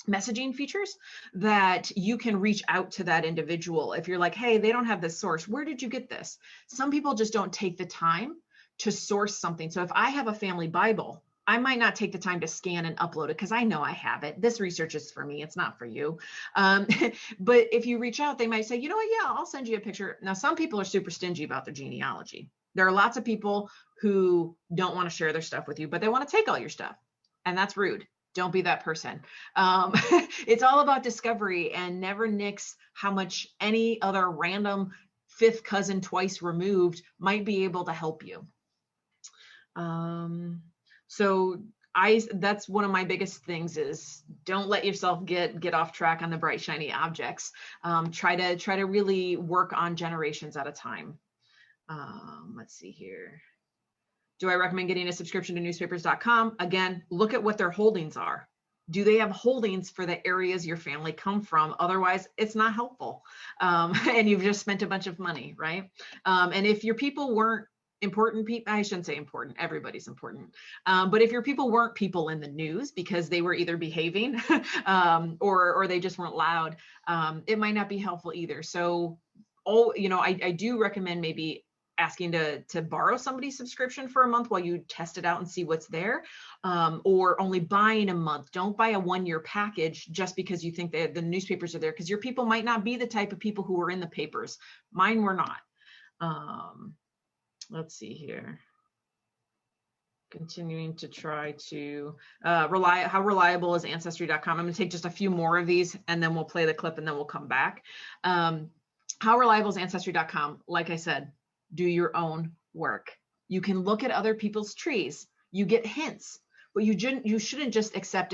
messaging features that you can reach out to that individual. If you're like, hey, they don't have this source, where did you get this? Some people just don't take the time to source something. So if I have a family Bible, I might not take the time to scan and upload it because I know I have it. This research is for me, it's not for you. But if you reach out, they might say, you know what, yeah, I'll send you a picture. Now, some people are super stingy about their genealogy. There are lots of people who don't want to share their stuff with you, but they want to take all your stuff. And that's rude. Don't be that person. It's all about discovery, and never nix how much any other random fifth cousin twice removed might be able to help you. So that's one of my biggest things is don't let yourself get off track on the bright, shiny objects. Try to really work on generations at a time. Let's see here. Do I recommend getting a subscription to newspapers.com? Again, look at what their holdings are. Do they have holdings for the areas your family come from? Otherwise, it's not helpful. And you've just spent a bunch of money, right? And if your people weren't important people, I shouldn't say important, everybody's important. But if your people weren't people in the news because they were either behaving or they just weren't loud, it might not be helpful either. So, I do recommend maybe asking to borrow somebody's subscription for a month while you test it out and see what's there, or only buying a month. Don't buy a 1-year package just because you think that the newspapers are there, because your people might not be the type of people who were in the papers. Mine were not. Let's see here. Continuing to try to how reliable is ancestry.com. I'm going to take just a few more of these and then we'll play the clip and then we'll come back. How reliable is ancestry.com? Like I said, do your own work. You can look at other people's trees. You get hints, but you shouldn't just accept.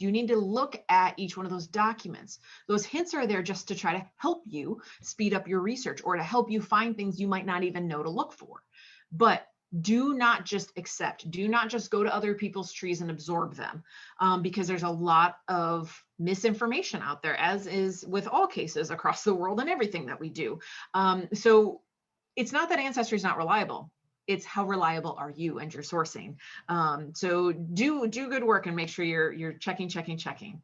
You need to look at each one of those documents. Those hints are there just to try to help you speed up your research or to help you find things you might not even know to look for. But do not just accept. Do not just go to other people's trees and absorb them, because there's a lot of misinformation out there, as is with all cases across the world and everything that we do. So it's not that Ancestry is not reliable. It's how reliable are you and your sourcing. So do good work and make sure you're checking.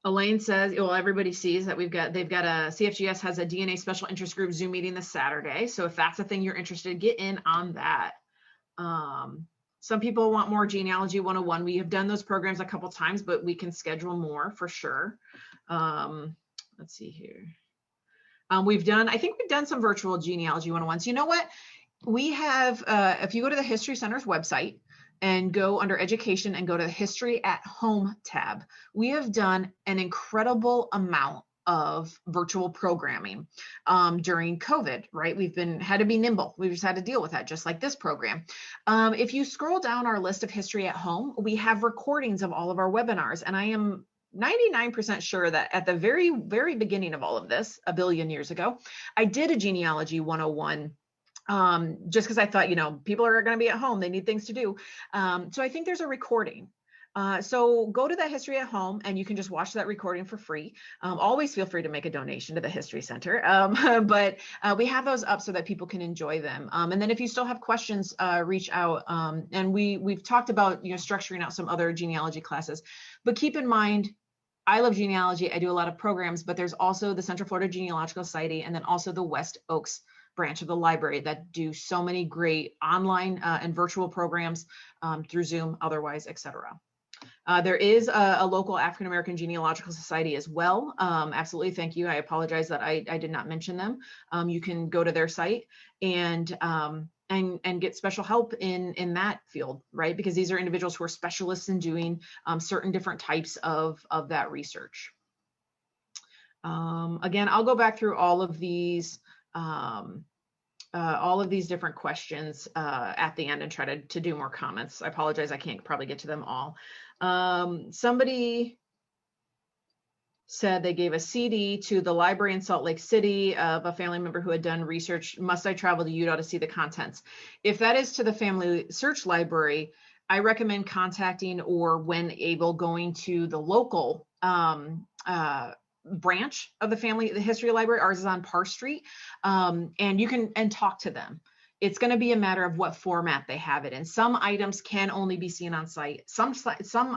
Elaine says, well, everybody sees that they've got a CFGS has a DNA special interest group Zoom meeting this Saturday. So if that's a thing you're interested in, get in on that. Some people want more Genealogy 101. We have done those programs a couple times, but we can schedule more for sure. Let's see here. I think we've done some virtual Genealogy 101s. You know what? We have, if you go to the History Center's website and go under Education and go to the History at Home tab, we have done an incredible amount of virtual programming during COVID, right? We've had to be nimble. We've just had to deal with that, just like this program. If you scroll down our list of History at Home, we have recordings of all of our webinars, and I am 99% sure that at the very, very beginning of all of this, a billion years ago, I did a Genealogy 101 just because I thought, people are going to be at home. They need things to do. So I think there's a recording. So go to that History at Home and you can just watch that recording for free. Always feel free to make a donation to the History Center. But we have those up so that people can enjoy them. And then if you still have questions, reach out. And we've talked about, structuring out some other genealogy classes, but keep in mind, I love genealogy. I do a lot of programs, but there's also the Central Florida Genealogical Society, and then also the West Oaks branch of the library that do so many great online and virtual programs through Zoom, otherwise, etc. There is a local African American Genealogical Society as well. Absolutely, thank you. I apologize that I did not mention them. You can go to their site and get special help in that field, right? Because these are individuals who are specialists in doing certain different types of that research. Again, I'll go back through all of these different questions at the end and try to do more comments. I apologize, I can't probably get to them all. Somebody said they gave a CD to the library in Salt Lake City of a family member who had done research. Must I travel to Utah to see the contents? If that is to the Family Search Library, I recommend contacting, or when able, going to the local branch of the History Library. Ours is on Parr Street, and you can talk to them. It's going to be a matter of what format they have it in. Some items can only be seen on site. Some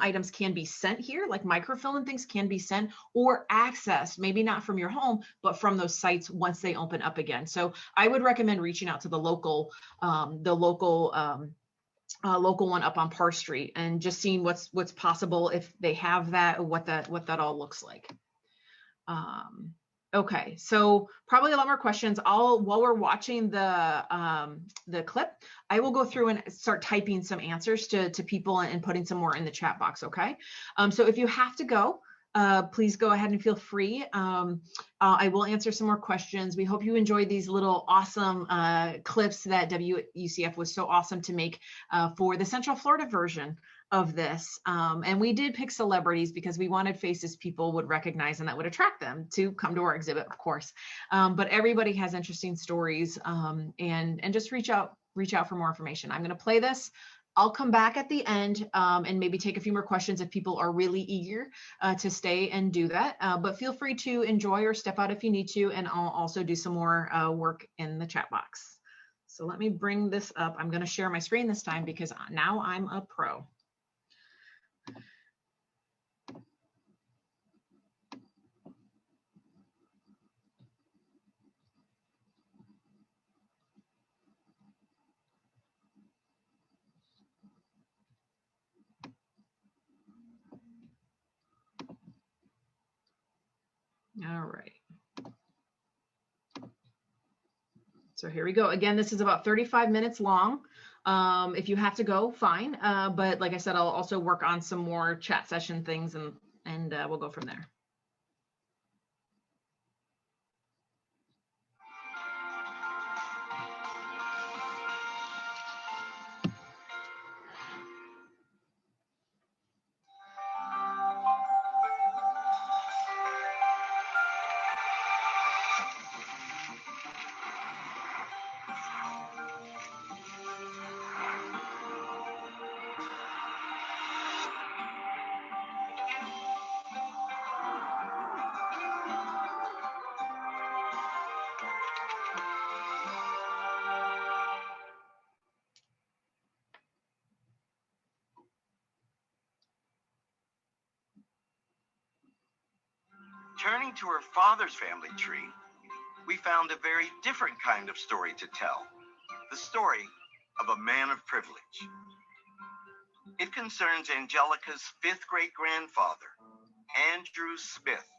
items can be sent here, like microfilm and things can be sent or accessed, maybe not from your home, but from those sites once they open up again. So I would recommend reaching out to the local one up on Parr Street and just seeing what's possible if they have that, what that all looks like. Okay, so probably a lot more questions. While we're watching the clip, I will go through and start typing some answers to people and putting some more in the chat box, okay? So if you have to go, please go ahead and feel free. I will answer some more questions. We hope you enjoyed these little awesome clips that WUCF was so awesome to make for the Central Florida version of this. And we did pick celebrities because we wanted faces people would recognize and that would attract them to come to our exhibit, of course. But everybody has interesting stories, and just reach out for more information. I'm going to play this. I'll come back at the end and maybe take a few more questions if people are really eager to stay and do that. But feel free to enjoy or step out if you need to, and I'll also do some more work in the chat box. So let me bring this up. I'm going to share my screen this time because now I'm a pro. All right. So here we go. Again, this is about 35 minutes long. If you have to go, fine. But like I said, I'll also work on some more chat session things and we'll go from there. Turning to her father's family tree, we found a very different kind of story to tell. The story of a man of privilege. It concerns Angelica's fifth great-grandfather, Andrew Smith,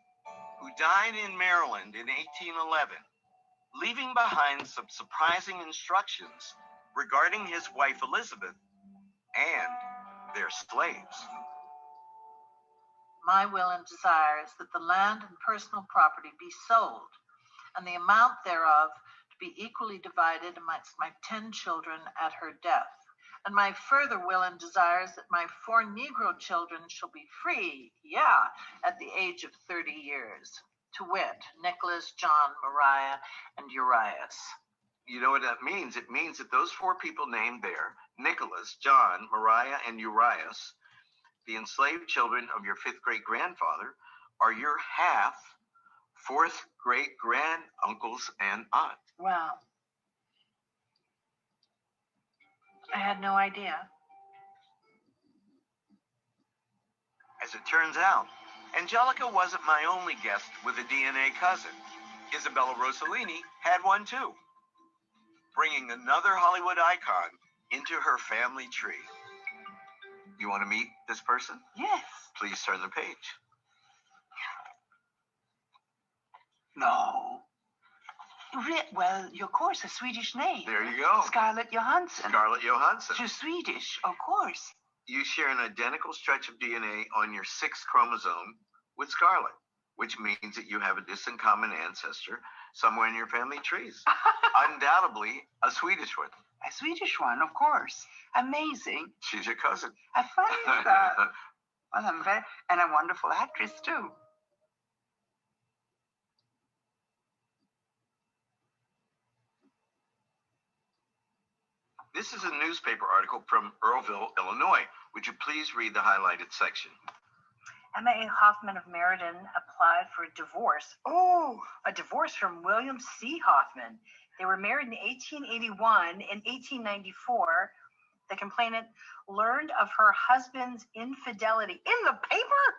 who died in Maryland in 1811, leaving behind some surprising instructions regarding his wife Elizabeth and their slaves. My will and desire is that the land and personal property be sold, and the amount thereof to be equally divided amongst my 10 children at her death. And my further will and desire is that my 4 Negro children shall be free, at the age of 30 years, to wit, Nicholas, John, Mariah, and Urias. You know what that means? It means that those 4 people named there, Nicholas, John, Mariah, and Urias, the enslaved children of your 5th great-grandfather, are your half 4th great-granduncles and aunt. Wow. I had no idea. As it turns out, Angelica wasn't my only guest with a DNA cousin. Isabella Rossellini had one too, bringing another Hollywood icon into her family tree. You want to meet this person? Yes. Please turn the page. No. Well, of course, a Swedish name. There you go. Scarlett Johansson. Scarlett Johansson. She's Swedish, of course. You share an identical stretch of DNA on your 6th chromosome with Scarlett, which means that you have a distant common ancestor somewhere in your family trees. Undoubtedly, a Swedish one. A Swedish one, of course. Amazing. She's your cousin. I find that. Well, and a wonderful actress, too. This is a newspaper article from Earlville, Illinois. Would you please read the highlighted section? Emma A. Hoffman of Meriden applied for a divorce. Oh, a divorce from William C. Hoffman. They were married in 1881. In 1894, the complainant learned of her husband's infidelity. In the paper?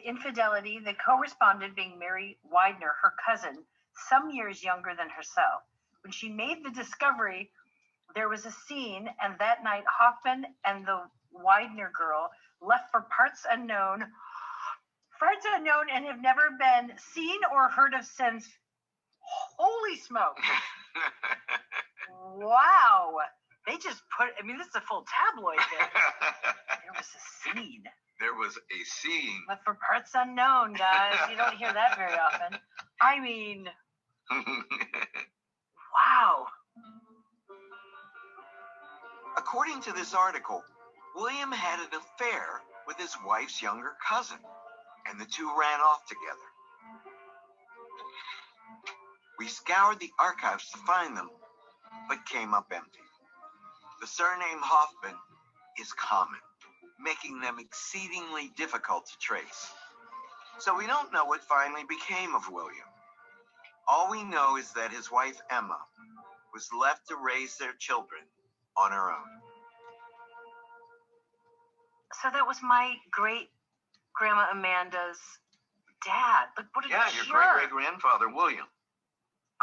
Infidelity, the co-respondent being Mary Widener, her cousin, some years younger than herself. When she made the discovery, there was a scene, and that night Hoffman and the Widener girl left for parts unknown, and have never been seen or heard of since. Holy smoke. Wow. They just put, I mean, this is a full tabloid thing. There was a scene. There was a scene. Left for parts unknown, guys. You don't hear that very often. I mean, wow. According to this article, William had an affair with his wife's younger cousin, and the two ran off together. We scoured the archives to find them, but came up empty. The surname Hoffman is common, making them exceedingly difficult to trace. So we don't know what finally became of William. All we know is that his wife Emma was left to raise their children on her own. So that was my great-grandma Amanda's dad. Look, what a Yeah, jerk. your great-great-grandfather, William.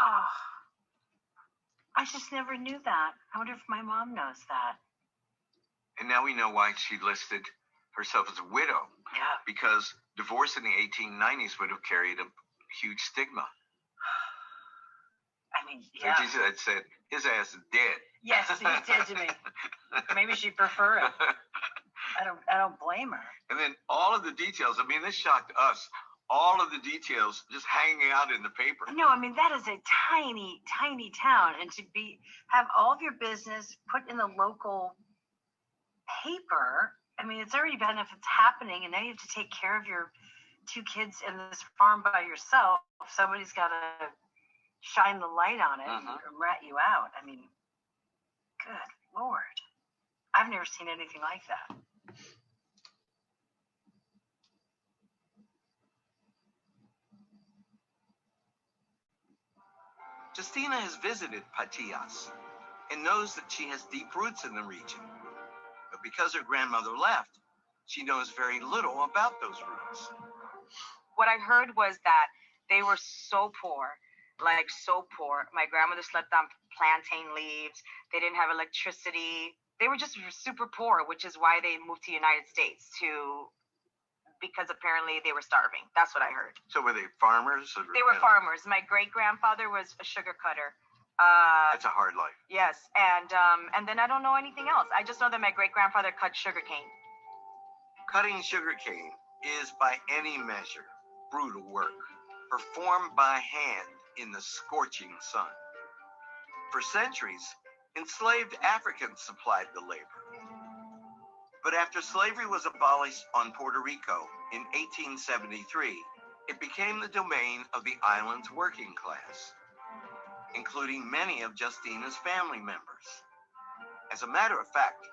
Oh, I just never knew that. I wonder if my mom knows that. And now we know why she listed herself as a widow. Yeah. Because divorce in the 1890s would have carried a huge stigma. I mean, yeah. So she said, his ass is dead. Yes, he's dead to me. Maybe she'd prefer it. I don't blame her. And then all of the details, I mean, this shocked us. All of the details just hanging out in the paper. No, I mean, that is a tiny, tiny town. And to have all of your business put in the local paper, I mean, it's already bad enough it's happening, and now you have to take care of your 2 kids in this farm by yourself. Somebody's got to shine the light on it and rat you out. I mean, good Lord. I've never seen anything like that. Justina has visited Patias and knows that she has deep roots in the region. But because her grandmother left, she knows very little about those roots. What I heard was that they were so poor, like so poor. My grandmother slept on plantain leaves. They didn't have electricity. They were just super poor, which is why they moved to the United States because apparently they were starving. That's what I heard. So were they farmers? They were farmers. My great-grandfather was a sugar cutter. That's a hard life. Yes, and then I don't know anything else. I just know that my great-grandfather cut sugar cane. Cutting sugar cane is, by any measure, brutal work, performed by hand in the scorching sun. For centuries, enslaved Africans supplied the labor. But after slavery was abolished on Puerto Rico in 1873, it became the domain of the island's working class, including many of Justina's family members. As a matter of fact,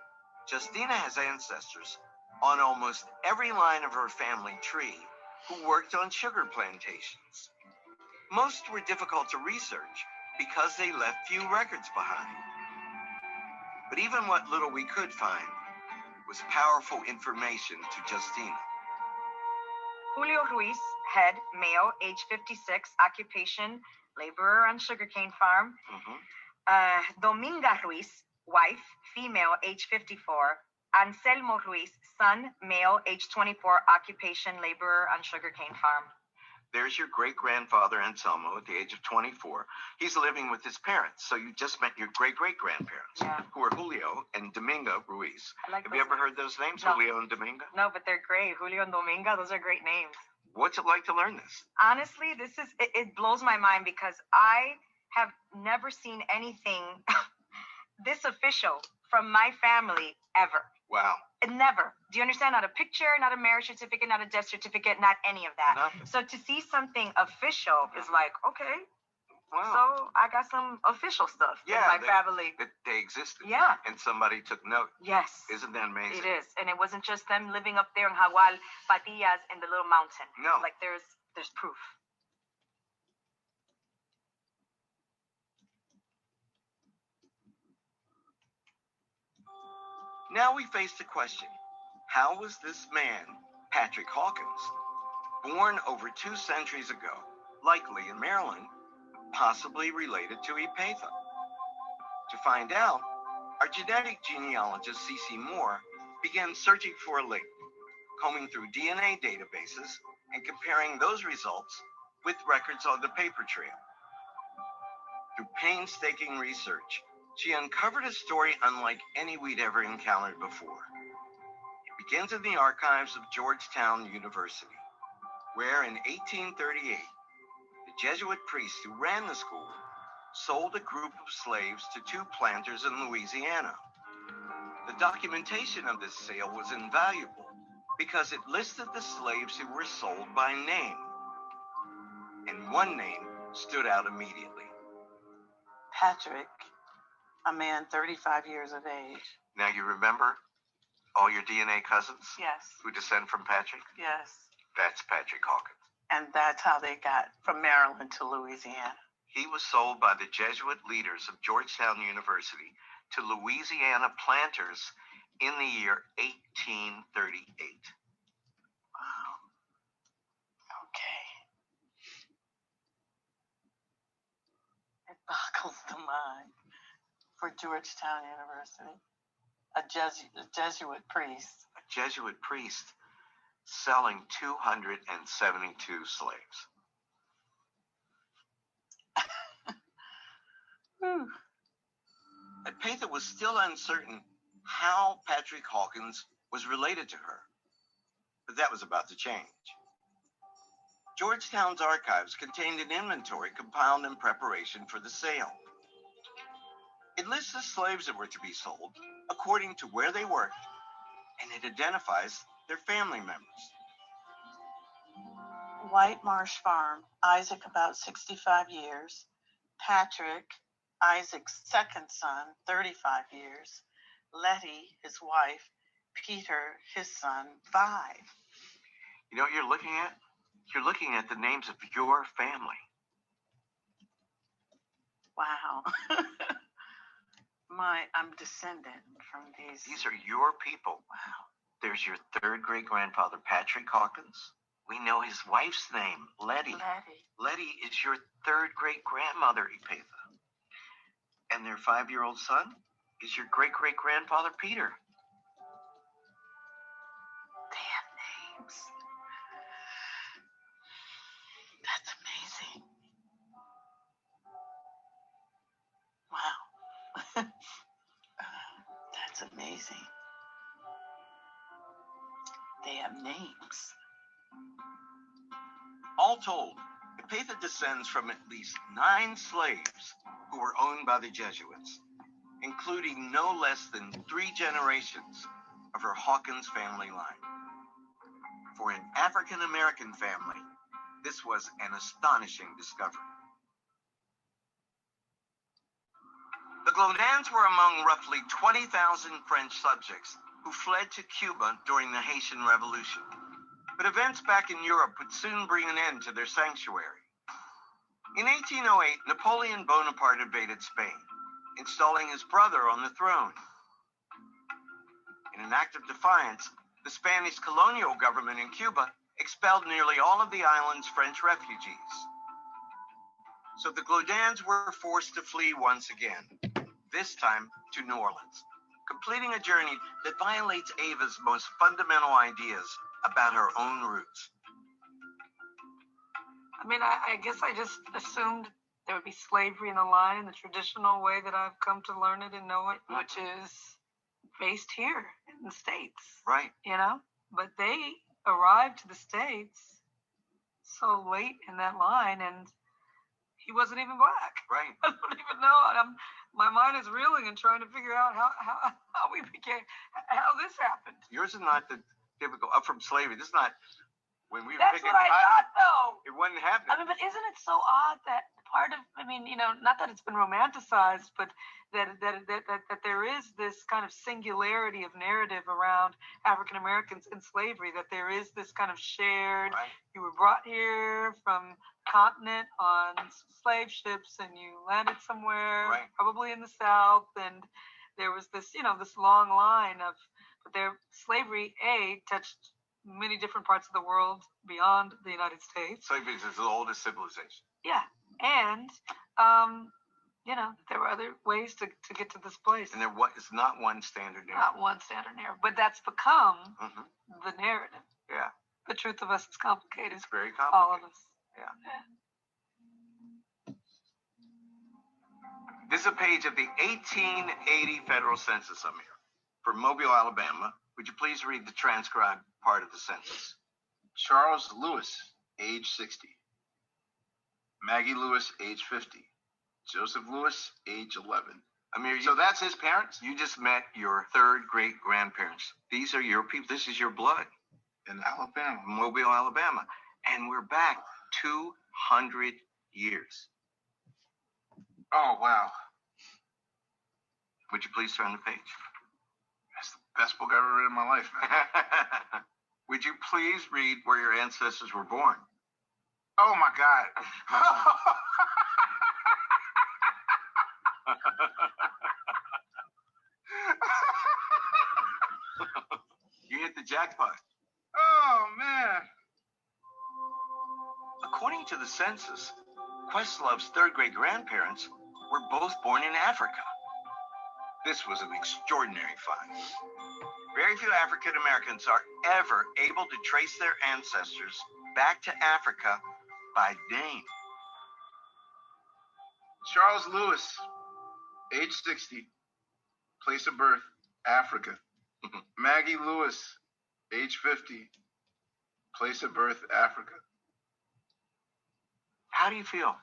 Justina has ancestors on almost every line of her family tree who worked on sugar plantations. Most were difficult to research because they left few records behind. But even what little we could find was powerful information to Justina. Julio Ruiz, head, male, age 56, occupation, laborer on sugarcane farm. Dominga Ruiz, wife, female, age 54. Anselmo Ruiz, son, male, age 24, occupation, laborer on sugarcane farm. There's your great-grandfather Anselmo at the age of 24. He's living with his parents, so you just met your great-great-grandparents, who are Julio and Dominga Ruiz. Have you ever heard those names, Julio and Dominga? No, but they're great. Julio and Dominga, those are great names. What's it like to learn this? Honestly, it blows my mind because I have never seen anything this official from my family ever. Wow. Never. Do you understand? Not a picture, not a marriage certificate, not a death certificate, not any of that. Nothing. So to see something official is like, okay, Wow. so I got some official stuff in my family. They existed. Yeah. And somebody took note. Yes. Isn't that amazing? It is. And it wasn't just them living up there in Jagual, Patillas, in the little mountain. No. Like there's proof. Now we face the question, how was this man, Patrick Hawkins, born over 2 centuries ago, likely in Maryland, possibly related to Epatha? To find out, our genetic genealogist C.C. Moore began searching for a link, combing through DNA databases and comparing those results with records on the paper trail. Through painstaking research, she uncovered a story unlike any we'd ever encountered before. It begins in the archives of Georgetown University, where in 1838, the Jesuit priest who ran the school sold a group of slaves to 2 planters in Louisiana. The documentation of this sale was invaluable because it listed the slaves who were sold by name. And one name stood out immediately. Patrick, a man 35 years of age. Now you remember all your DNA cousins Yes, who descend from Patrick? yes. That's Patrick Hawkins. And that's how they got from Maryland to Louisiana. He was sold by the Jesuit leaders of Georgetown University to Louisiana planters in the year 1838. Wow. Okay. It boggles the mind for Georgetown University. A Jesuit priest. A Jesuit priest selling 272 slaves. Whew. Epatha was still uncertain how Patrick Hawkins was related to her, but that was about to change. Georgetown's archives contained an inventory compiled in preparation for the sale. It lists the slaves that were to be sold according to where they worked, and it identifies their family members. White Marsh Farm, Isaac about 65 years. Patrick, Isaac's second son, 35 years. Letty, his wife. Peter, his son, 5. You know what you're looking at? You're looking at the names of your family. Wow. I'm descendant from these. These are your people. Wow. There's your 3rd great-grandfather, Patrick Hawkins. We know his wife's name, Letty. Letty is your 3rd great-grandmother, Epatha. And their 5-year-old son is your great-great-grandfather, Peter. They have names. That's amazing. Wow. That's amazing. They have names. All told, Epatha descends from at least 9 slaves who were owned by the Jesuits, including no less than 3 generations of her Hawkins family line. For an African-American family, this was an astonishing discovery. The Glaudins were among roughly 20,000 French subjects who fled to Cuba during the Haitian Revolution. But events back in Europe would soon bring an end to their sanctuary. In 1808, Napoleon Bonaparte invaded Spain, installing his brother on the throne. In an act of defiance, the Spanish colonial government in Cuba expelled nearly all of the island's French refugees. So the Glaudins were forced to flee once again, this time to New Orleans, completing a journey that violates Ava's most fundamental ideas about her own roots. I mean, I guess I just assumed there would be slavery in the line in the traditional way that I've come to learn it and know it, which is based here in the States. Right. You know? But they arrived to the States so late in that line, and he wasn't even black. Right. I don't even know. My mind is reeling and trying to figure out how we became, how this happened. Yours is not the typical up from slavery. This is not when we were That's picking what I thought, though. It wasn't happening. I mean, but isn't it so odd that part of, I mean, you know, not that it's been romanticized, but that there is this kind of singularity of narrative around African Americans in slavery, that there is this kind of shared, Right. You were brought here from continent on slave ships and you landed somewhere, Right. probably in the South, and there was this, you know, this long line of, but their slavery, touched many different parts of the world beyond the United States. Slavery is the oldest civilization. Yeah, and you know, there were other ways to get to this place. And it's not one standard narrative. Not one standard narrative, but that's become Mm-hmm. the narrative. Yeah. The truth of us is complicated. It's very complicated. All of us. Yeah. This is a page of the 1880 federal census I'm here for Mobile, Alabama. Would you please read the transcribed part of the census? Charles Lewis, age 60. Maggie Lewis, age 50. Joseph Lewis, age 11. Amir, So that's his parents? you just met your third great grandparents. These are your people. This is your blood. In Alabama. Mobile, Alabama. And we're back 200 years. Oh, wow. Would you please turn the page? That's the best book I've ever read in my life, man. Would you please read where your ancestors were born? Oh, my God. You hit the jackpot. Oh, man. According to the census, Questlove's third great grandparents were both born in Africa. This was an extraordinary find. Very few African Americans are ever able to trace their ancestors back to Africa by name. Charles Lewis, age 60. Place of birth, Africa. Maggie Lewis, age 50. Place of birth, Africa. How do you feel?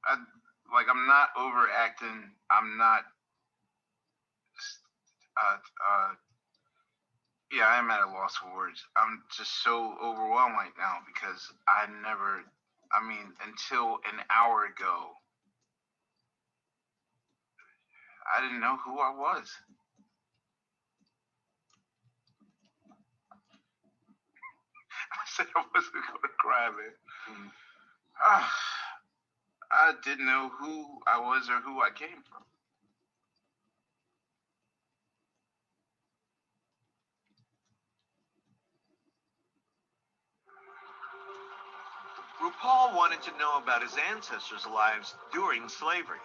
I'm not overacting. I'm not. Yeah, I am at a loss for words. I'm just so overwhelmed right now because until an hour ago, I didn't know who I was. I said I wasn't going to cry, man. I didn't know who I was or who I came from. RuPaul wanted to know about his ancestors' lives during slavery.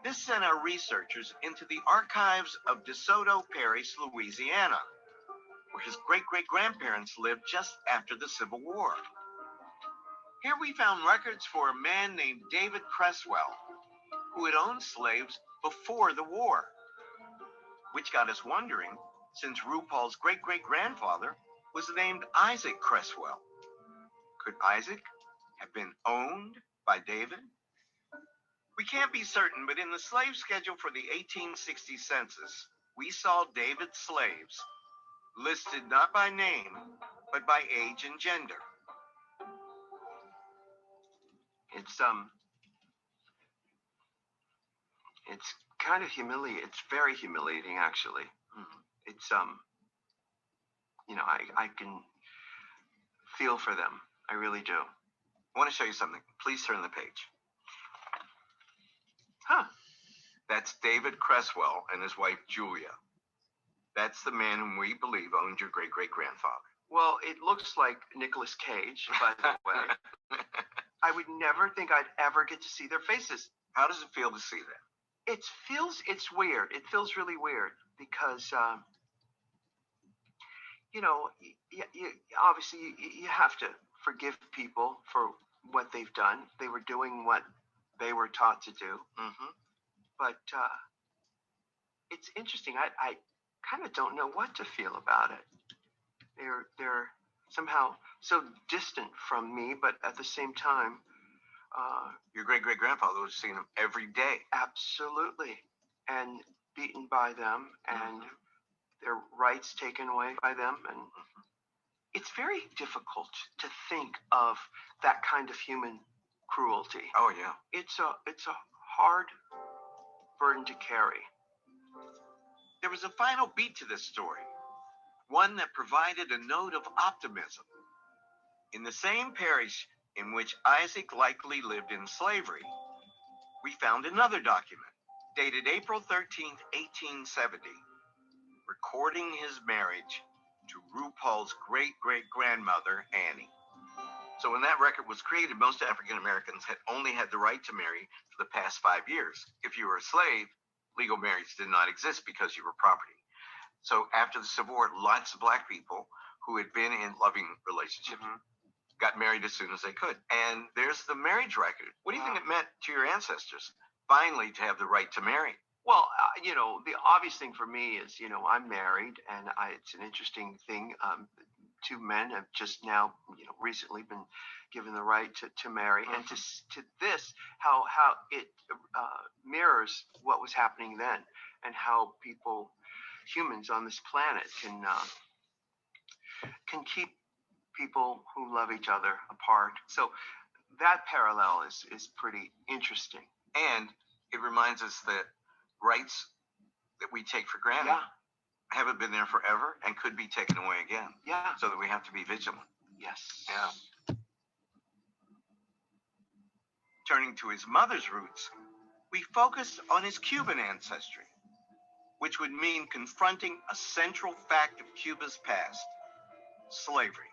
This sent our researchers into the archives of DeSoto Parish, Louisiana, where his great-great-grandparents lived just after the Civil War. Here we found records for a man named David Cresswell, who had owned slaves before the war, which got us wondering, since RuPaul's great-great-grandfather was named Isaac Cresswell. Could Isaac have been owned by David? We can't be certain, but in the slave schedule for the 1860 census, we saw David's slaves listed not by name, but by age and gender. It's kind of humiliating. It's very humiliating, actually. It's, I can feel for them. I really do. I want to show you something. Please turn the page. That's David Cresswell and his wife, Julia. That's the man whom we believe owned your great-great-grandfather. Well, it looks like Nicolas Cage, by the way. I would never think I'd ever get to see their faces. How does it feel to see that? It's weird. It feels really weird because, you obviously you have to forgive people for what they've done. They were doing what they were taught to do. Mm-hmm. But it's interesting. I kind of don't know what to feel about it. They're somehow so distant from me, but at the same time, your great-great-grandfather was seeing them every day. Absolutely. And beaten by them and their rights taken away by them. And it's very difficult to think of that kind of human cruelty. Oh, yeah. It's a hard burden to carry. There was a final beat to this story, one that provided a note of optimism. In the same parish in which Isaac likely lived in slavery, we found another document dated April 13th, 1870, recording his marriage to RuPaul's great-great-grandmother, Annie. So when that record was created, most African Americans had only had the right to marry for the past 5 years. If you were a slave, legal marriage did not exist because you were property. So after the Civil War, lots of Black people who had been in loving relationships got married as soon as they could. And there's the marriage record. What do you think it meant to your ancestors, finally, to have the right to marry? Well, the obvious thing for me is, I'm married, and it's an interesting thing. Two men have just now, recently been given the right to marry, and to this, how it mirrors what was happening then, and how humans on this planet can keep people who love each other apart. So that parallel is pretty interesting. And it reminds us that rights that we take for granted haven't been there forever and could be taken away again. Yeah. So that we have to be vigilant. Yes. Yeah. Turning to his mother's roots, we focused on his Cuban ancestry, which would mean confronting a central fact of Cuba's past: slavery.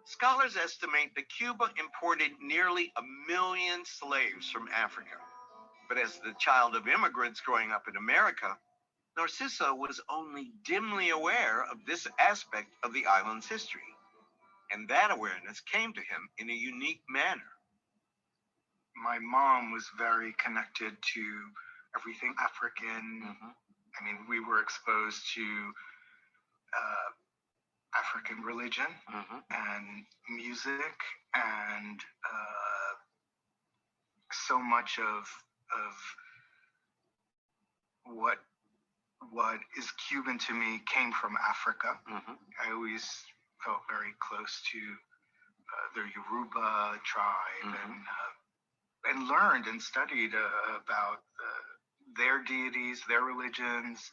Scholars estimate that Cuba imported nearly 1 million slaves from Africa. But as the child of immigrants growing up in America, Narciso was only dimly aware of this aspect of the island's history. And that awareness came to him in a unique manner. My mom was very connected to everything African. I mean, we were exposed to African religion and music, and so much of what is Cuban to me came from Africa. I always felt very close to the Yoruba tribe, and learned and studied about their deities, their religions,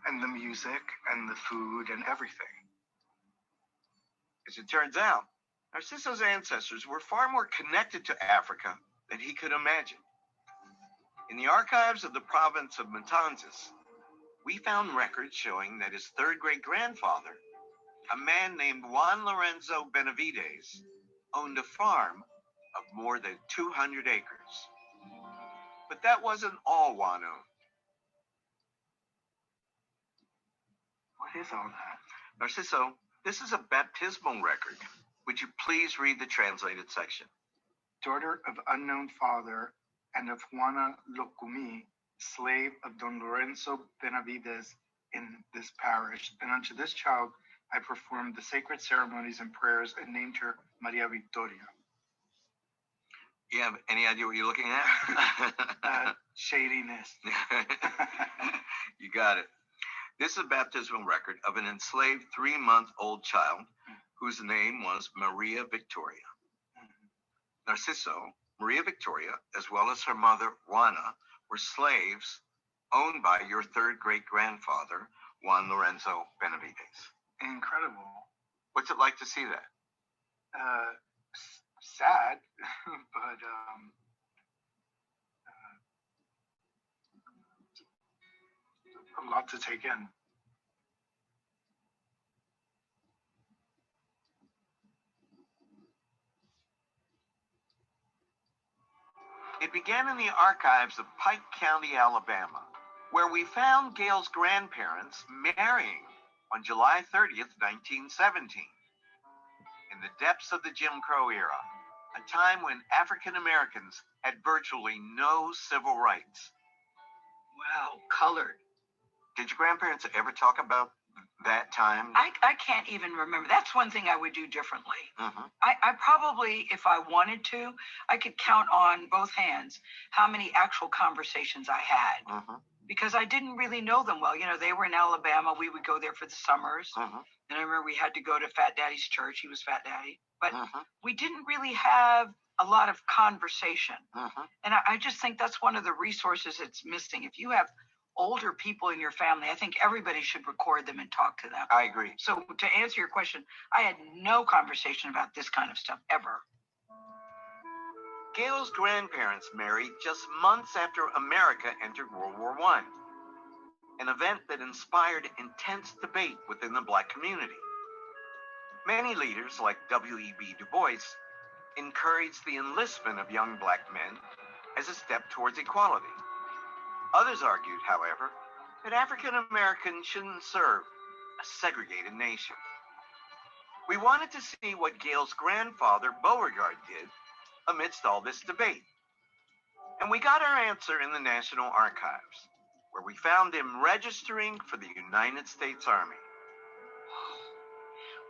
and the music and the food and everything. As it turns out, Narciso's ancestors were far more connected to Africa than he could imagine. In the archives of the province of Matanzas, we found records showing that his third great-grandfather, a man named Juan Lorenzo Benavides, owned a farm of more than 200 acres. But that wasn't all Juan owned. What is all that? Narciso, this is a baptismal record. Would you please read the translated section? Daughter of unknown father and of Juana Locumi, slave of Don Lorenzo Benavides in this parish. And unto this child I performed the sacred ceremonies and prayers and named her Maria Victoria. You have any idea what you're looking at? Shadiness. You got it. This is a baptismal record of an enslaved 3-month-old child whose name was Maria Victoria. Narciso, Maria Victoria, as well as her mother, Juana, were slaves owned by your third great-grandfather, Juan Lorenzo Benavides. Incredible. What's it like to see that? Sad, but a lot to take in. It began in the archives of Pike County, Alabama, where we found Gail's grandparents marrying on July 30th, 1917. In the depths of the Jim Crow era, a time when African Americans had virtually no civil rights. Wow, colored. Did your grandparents ever talk about that time? I can't even remember. That's one thing I would do differently. Mm-hmm. I probably, if I wanted to, I could count on both hands how many actual conversations I had. Mm-hmm. Because I didn't really know them well. You know, they were in Alabama. We would go there for the summers. Mm-hmm. And I remember we had to go to Fat Daddy's church. He was Fat Daddy. But Mm-hmm. we didn't really have a lot of conversation. Mm-hmm. And I just think that's one of the resources that's missing. If you have older people in your family, I think everybody should record them and talk to them. I agree. So to answer your question, I had no conversation about this kind of stuff ever. Gail's grandparents married just months after America entered World War I, an event that inspired intense debate within the Black community. Many leaders, like W.E.B. Du Bois, encouraged the enlistment of young Black men as a step towards equality. Others argued, however, that African Americans shouldn't serve a segregated nation. We wanted to see what Gail's grandfather, Beauregard, did amidst all this debate. And we got our answer in the National Archives, where we found him registering for the United States Army.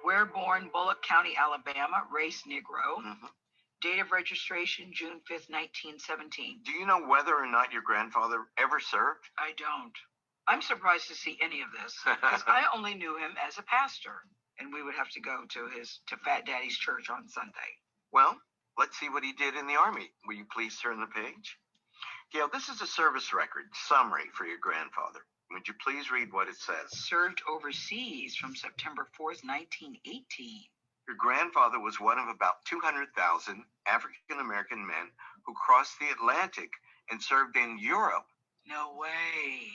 Where born, Bullock County, Alabama, race Negro. Mm-hmm. Date of registration, June 5th, 1917. Do you know whether or not your grandfather ever served? I don't. I'm surprised to see any of this, because I only knew him as a pastor, and we would have to go to Fat Daddy's church on Sunday. Well, let's see what he did in the Army. Will you please turn the page? Gail, this is a service record summary for your grandfather. Would you please read what it says? Served overseas from September 4th, 1918. Your grandfather was one of about 200,000 African-American men who crossed the Atlantic and served in Europe. No way.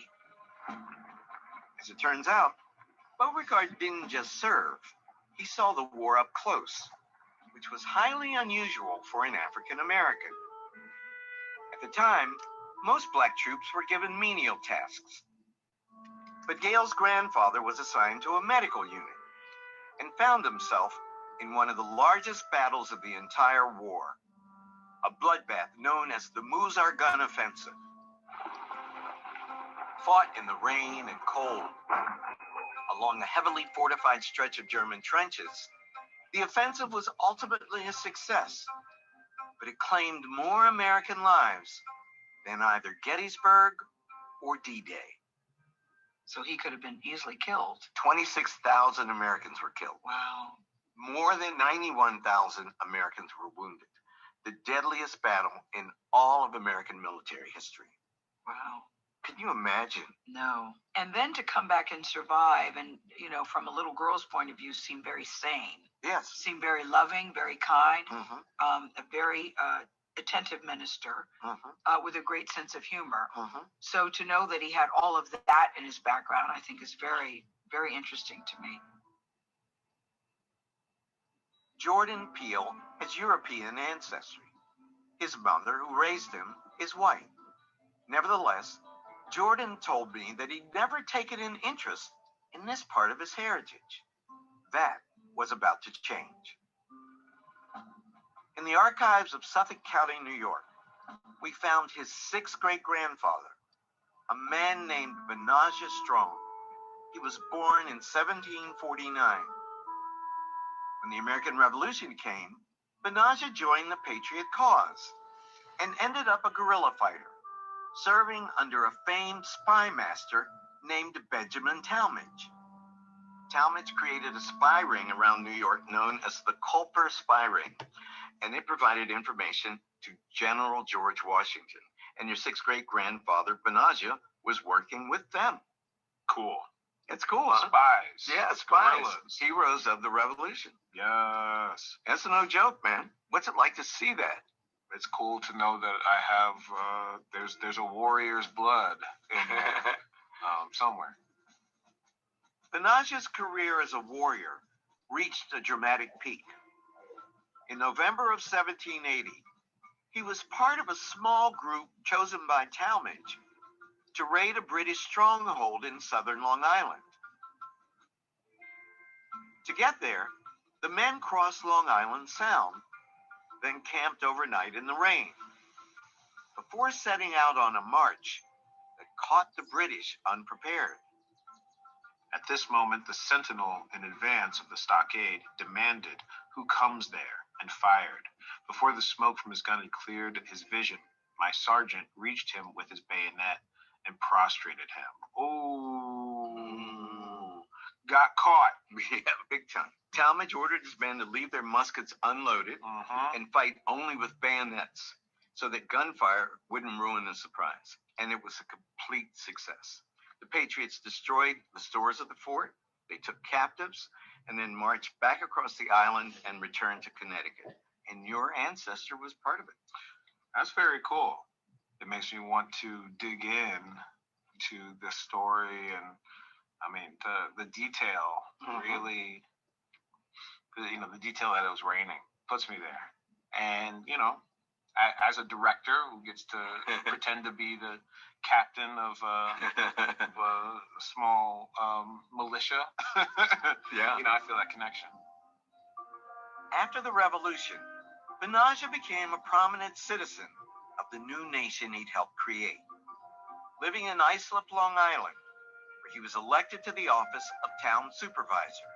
As it turns out, Beauregard didn't just serve. He saw the war up close, which was highly unusual for an African-American. At the time, most Black troops were given menial tasks. But Gail's grandfather was assigned to a medical unit and found himself in one of the largest battles of the entire war, a bloodbath known as the Moose-Our Gun Offensive. Fought in the rain and cold, along a heavily fortified stretch of German trenches, the offensive was ultimately a success, but it claimed more American lives than either Gettysburg or D-Day. So he could have been easily killed. 26,000 Americans were killed. Wow. More than 91,000 Americans were wounded. The deadliest battle in all of American military history. Wow. Can you imagine? No. And then to come back and survive and, you know, from a little girl's point of view, seem very sane. Yes. Seem very loving, very kind, Mm-hmm. A very attentive minister Mm-hmm. with a great sense of humor. Mm-hmm. So to know that he had all of that in his background, I think is very, very interesting to me. Jordan Peele has European ancestry. His mother, who raised him, is white. Nevertheless, Jordan told me that he'd never taken an interest in this part of his heritage. That was about to change. In the archives of Suffolk County, New York, we found his sixth great-grandfather, a man named Benajah Strong. He was born in 1749. When the American Revolution came, Benajah joined the Patriot cause and ended up a guerrilla fighter, serving under a famed spy master named Benjamin Talmadge. Talmadge created a spy ring around New York known as the Culper Spy Ring, and it provided information to General George Washington. And your sixth great-grandfather, Benajah, was working with them. Cool. It's cool, huh? Spies. Yeah, spies. Guerrillas. Heroes of the Revolution. Yes. That's no joke, man. What's it like to see that? It's cool to know that I have, there's a warrior's blood in me, somewhere. Benajah's career as a warrior reached a dramatic peak. In November of 1780, He was part of a small group chosen by Talmadge to raid a British stronghold in southern Long Island. To get there, the men crossed Long Island Sound, then camped overnight in the rain, before setting out on a march that caught the British unprepared. At this moment, the sentinel in advance of the stockade demanded who comes there and fired. Before the smoke from his gun had cleared his vision, my sergeant reached him with his bayonet and prostrated him. Oh, got caught. Yeah, big time. Talmadge ordered his men to leave their muskets unloaded and fight only with bayonets so that gunfire wouldn't ruin the surprise. And it was a complete success. The Patriots destroyed the stores of the fort, they took captives, and then marched back across the island and returned to Connecticut. And your ancestor was part of it. That's very cool. It makes me want to dig in to the story, and I mean the detail really, the detail that it was raining puts me there. And as a director who gets to pretend to be the captain of a small militia, yeah, I feel that connection. After the revolution, Benaja became a prominent citizen of the new nation he'd helped create, living in Islip, Long Island, where he was elected to the office of town supervisor,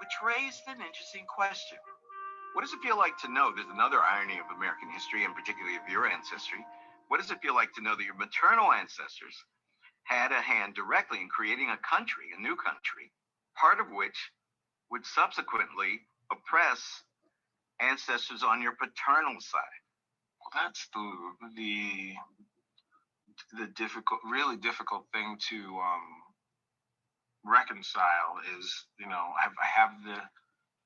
which raised an interesting question. What does it feel like to know, there's another irony of American history, and particularly of your ancestry, what does it feel like to know that your maternal ancestors had a hand directly in creating a country, a new country, part of which would subsequently oppress ancestors on your paternal side? Well, that's the difficult, really difficult thing to reconcile is, I have the,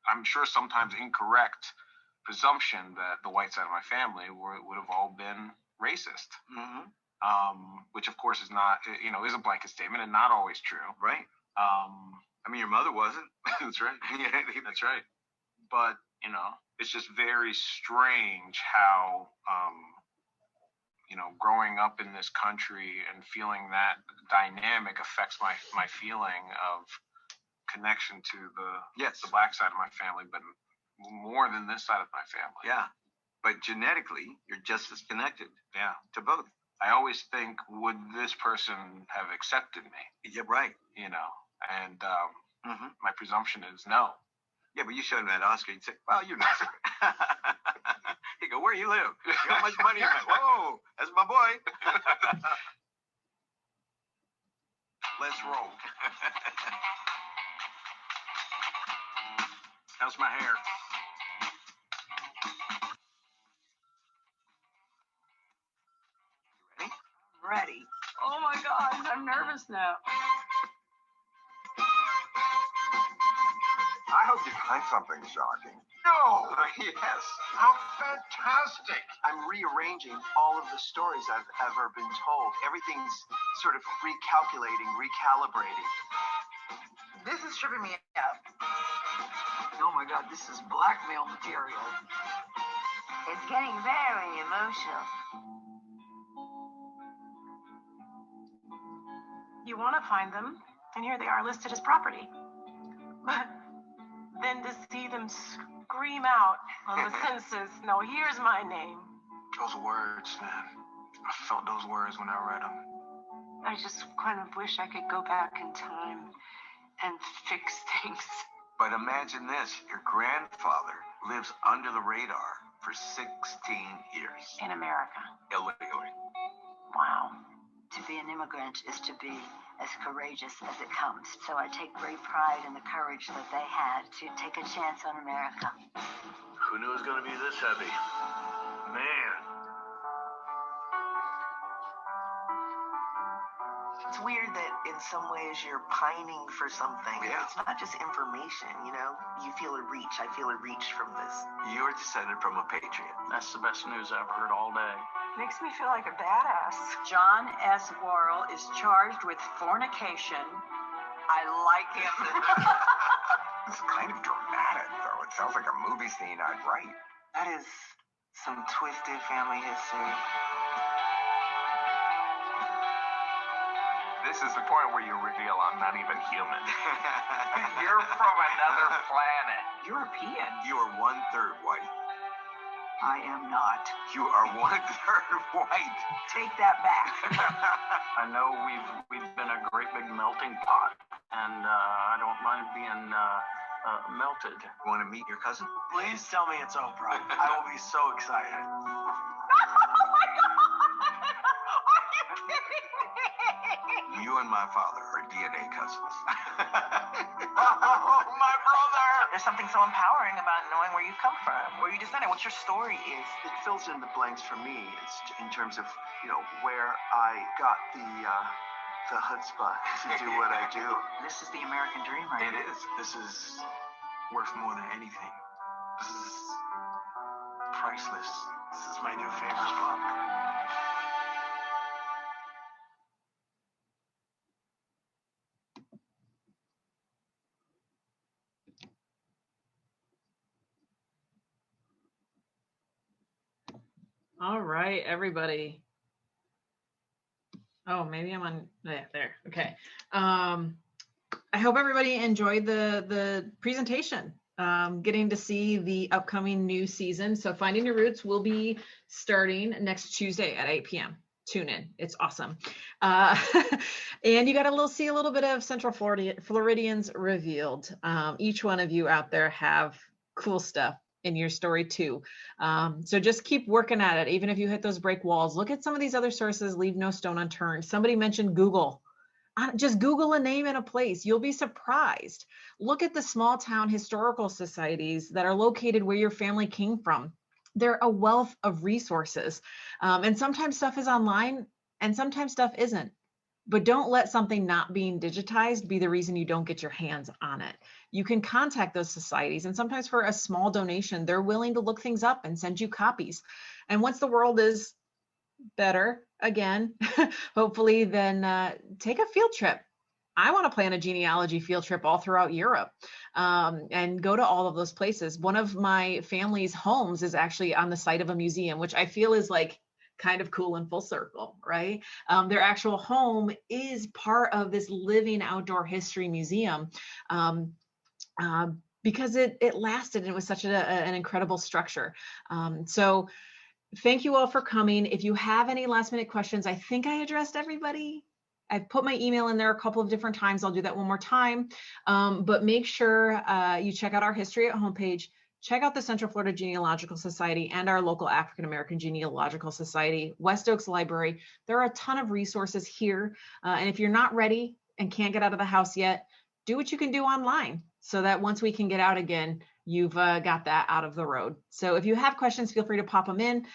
I'm sure sometimes incorrect presumption that the white side of my family would have all been racist, which of course is not, is a blanket statement and not always true. Right. I mean, your mother wasn't. That's right. That's right. But, it's just very strange how, growing up in this country and feeling that dynamic affects my feeling of connection to the black side of my family, but more than this side of my family. Yeah. But genetically, you're just as connected. Yeah. To both. I always think, would this person have accepted me? Yeah, right. And my presumption is no. Yeah, but you showed him that Oscar, you'd say, well, you're not. He'd go, where you live? You got much money? Whoa, that's my boy. Let's roll. How's my hair? Ready? Oh my God, I'm nervous now. I hope you find something shocking. No! Yes. How fantastic! I'm rearranging all of the stories I've ever been told. Everything's sort of recalculating, recalibrating. This is tripping me out. Oh my God, this is blackmail material. It's getting very emotional. You want to find them, and here they are listed as property. But then to see them scream out on the census, no, here's my name. Those words, man. I felt those words when I read them. I just kind of wish I could go back in time and fix things. But imagine this, your grandfather lives under the radar for 16 years. In America. Illegally. Wow. To be an immigrant is to be as courageous as it comes. So I take great pride in the courage that they had to take a chance on America. Who knew it was going to be this heavy? Man. It's weird that in some ways you're pining for something. Yeah. It's not just information, You feel a reach. I feel a reach from this. You're descended from a patriot. That's the best news I've heard all day. Makes me feel like a badass. John S. Worrell is charged with fornication. I like him. It's kind of dramatic, though. It sounds like a movie scene I'd write. That is some twisted family history. This is the point where you reveal I'm not even human. You're from another planet. European. You are 1/3 white. I am not. You are 1/3 white. Take that back. I know we've been a great big melting pot, and I don't mind being melted. You want to meet your cousin? Please tell me it's Oprah. I will be so excited. You and my father are DNA cousins. Oh, my brother! There's something so empowering about knowing where you come from, where you descended, what your story is. It fills in the blanks for me. It's in terms of, where I got the chutzpah to do what I do. This is the American dream, right? It is. This is worth more than anything. This is priceless. This is my new favorite book. All right, everybody. Oh, maybe I'm on there. Okay. I hope everybody enjoyed the presentation. Getting to see the upcoming new season. So Finding Your Roots will be starting next Tuesday at 8 p.m. Tune in. It's awesome. And you got to see a little bit of Central Floridians revealed. Each one of you out there have cool stuff in your story too. So just keep working at it. Even if you hit those break walls, look at some of these other sources, leave no stone unturned. Somebody mentioned Google. Just Google a name and a place. You'll be surprised. Look at the small town historical societies that are located where your family came from. They're a wealth of resources. And sometimes stuff is online and sometimes stuff isn't. But don't let something not being digitized be the reason you don't get your hands on it. You can contact those societies, and sometimes for a small donation, they're willing to look things up and send you copies. And once the world is better again, hopefully, then take a field trip. I want to plan a genealogy field trip all throughout Europe and go to all of those places. One of my family's homes is actually on the site of a museum, which I feel is like kind of cool and full circle, right? Their actual home is part of this living outdoor history museum because it lasted and it was such an incredible structure. So thank you all for coming. If you have any last minute questions, I think I addressed everybody. I've put my email in there a couple of different times. I'll do that one more time, but make sure you check out our History at Home page. Check out the Central Florida Genealogical Society and our local African American Genealogical Society, West Oaks Library. There are a ton of resources here. And if you're not ready and can't get out of the house yet, do what you can do online so that once we can get out again, you've got that out of the road. So if you have questions, feel free to pop them in.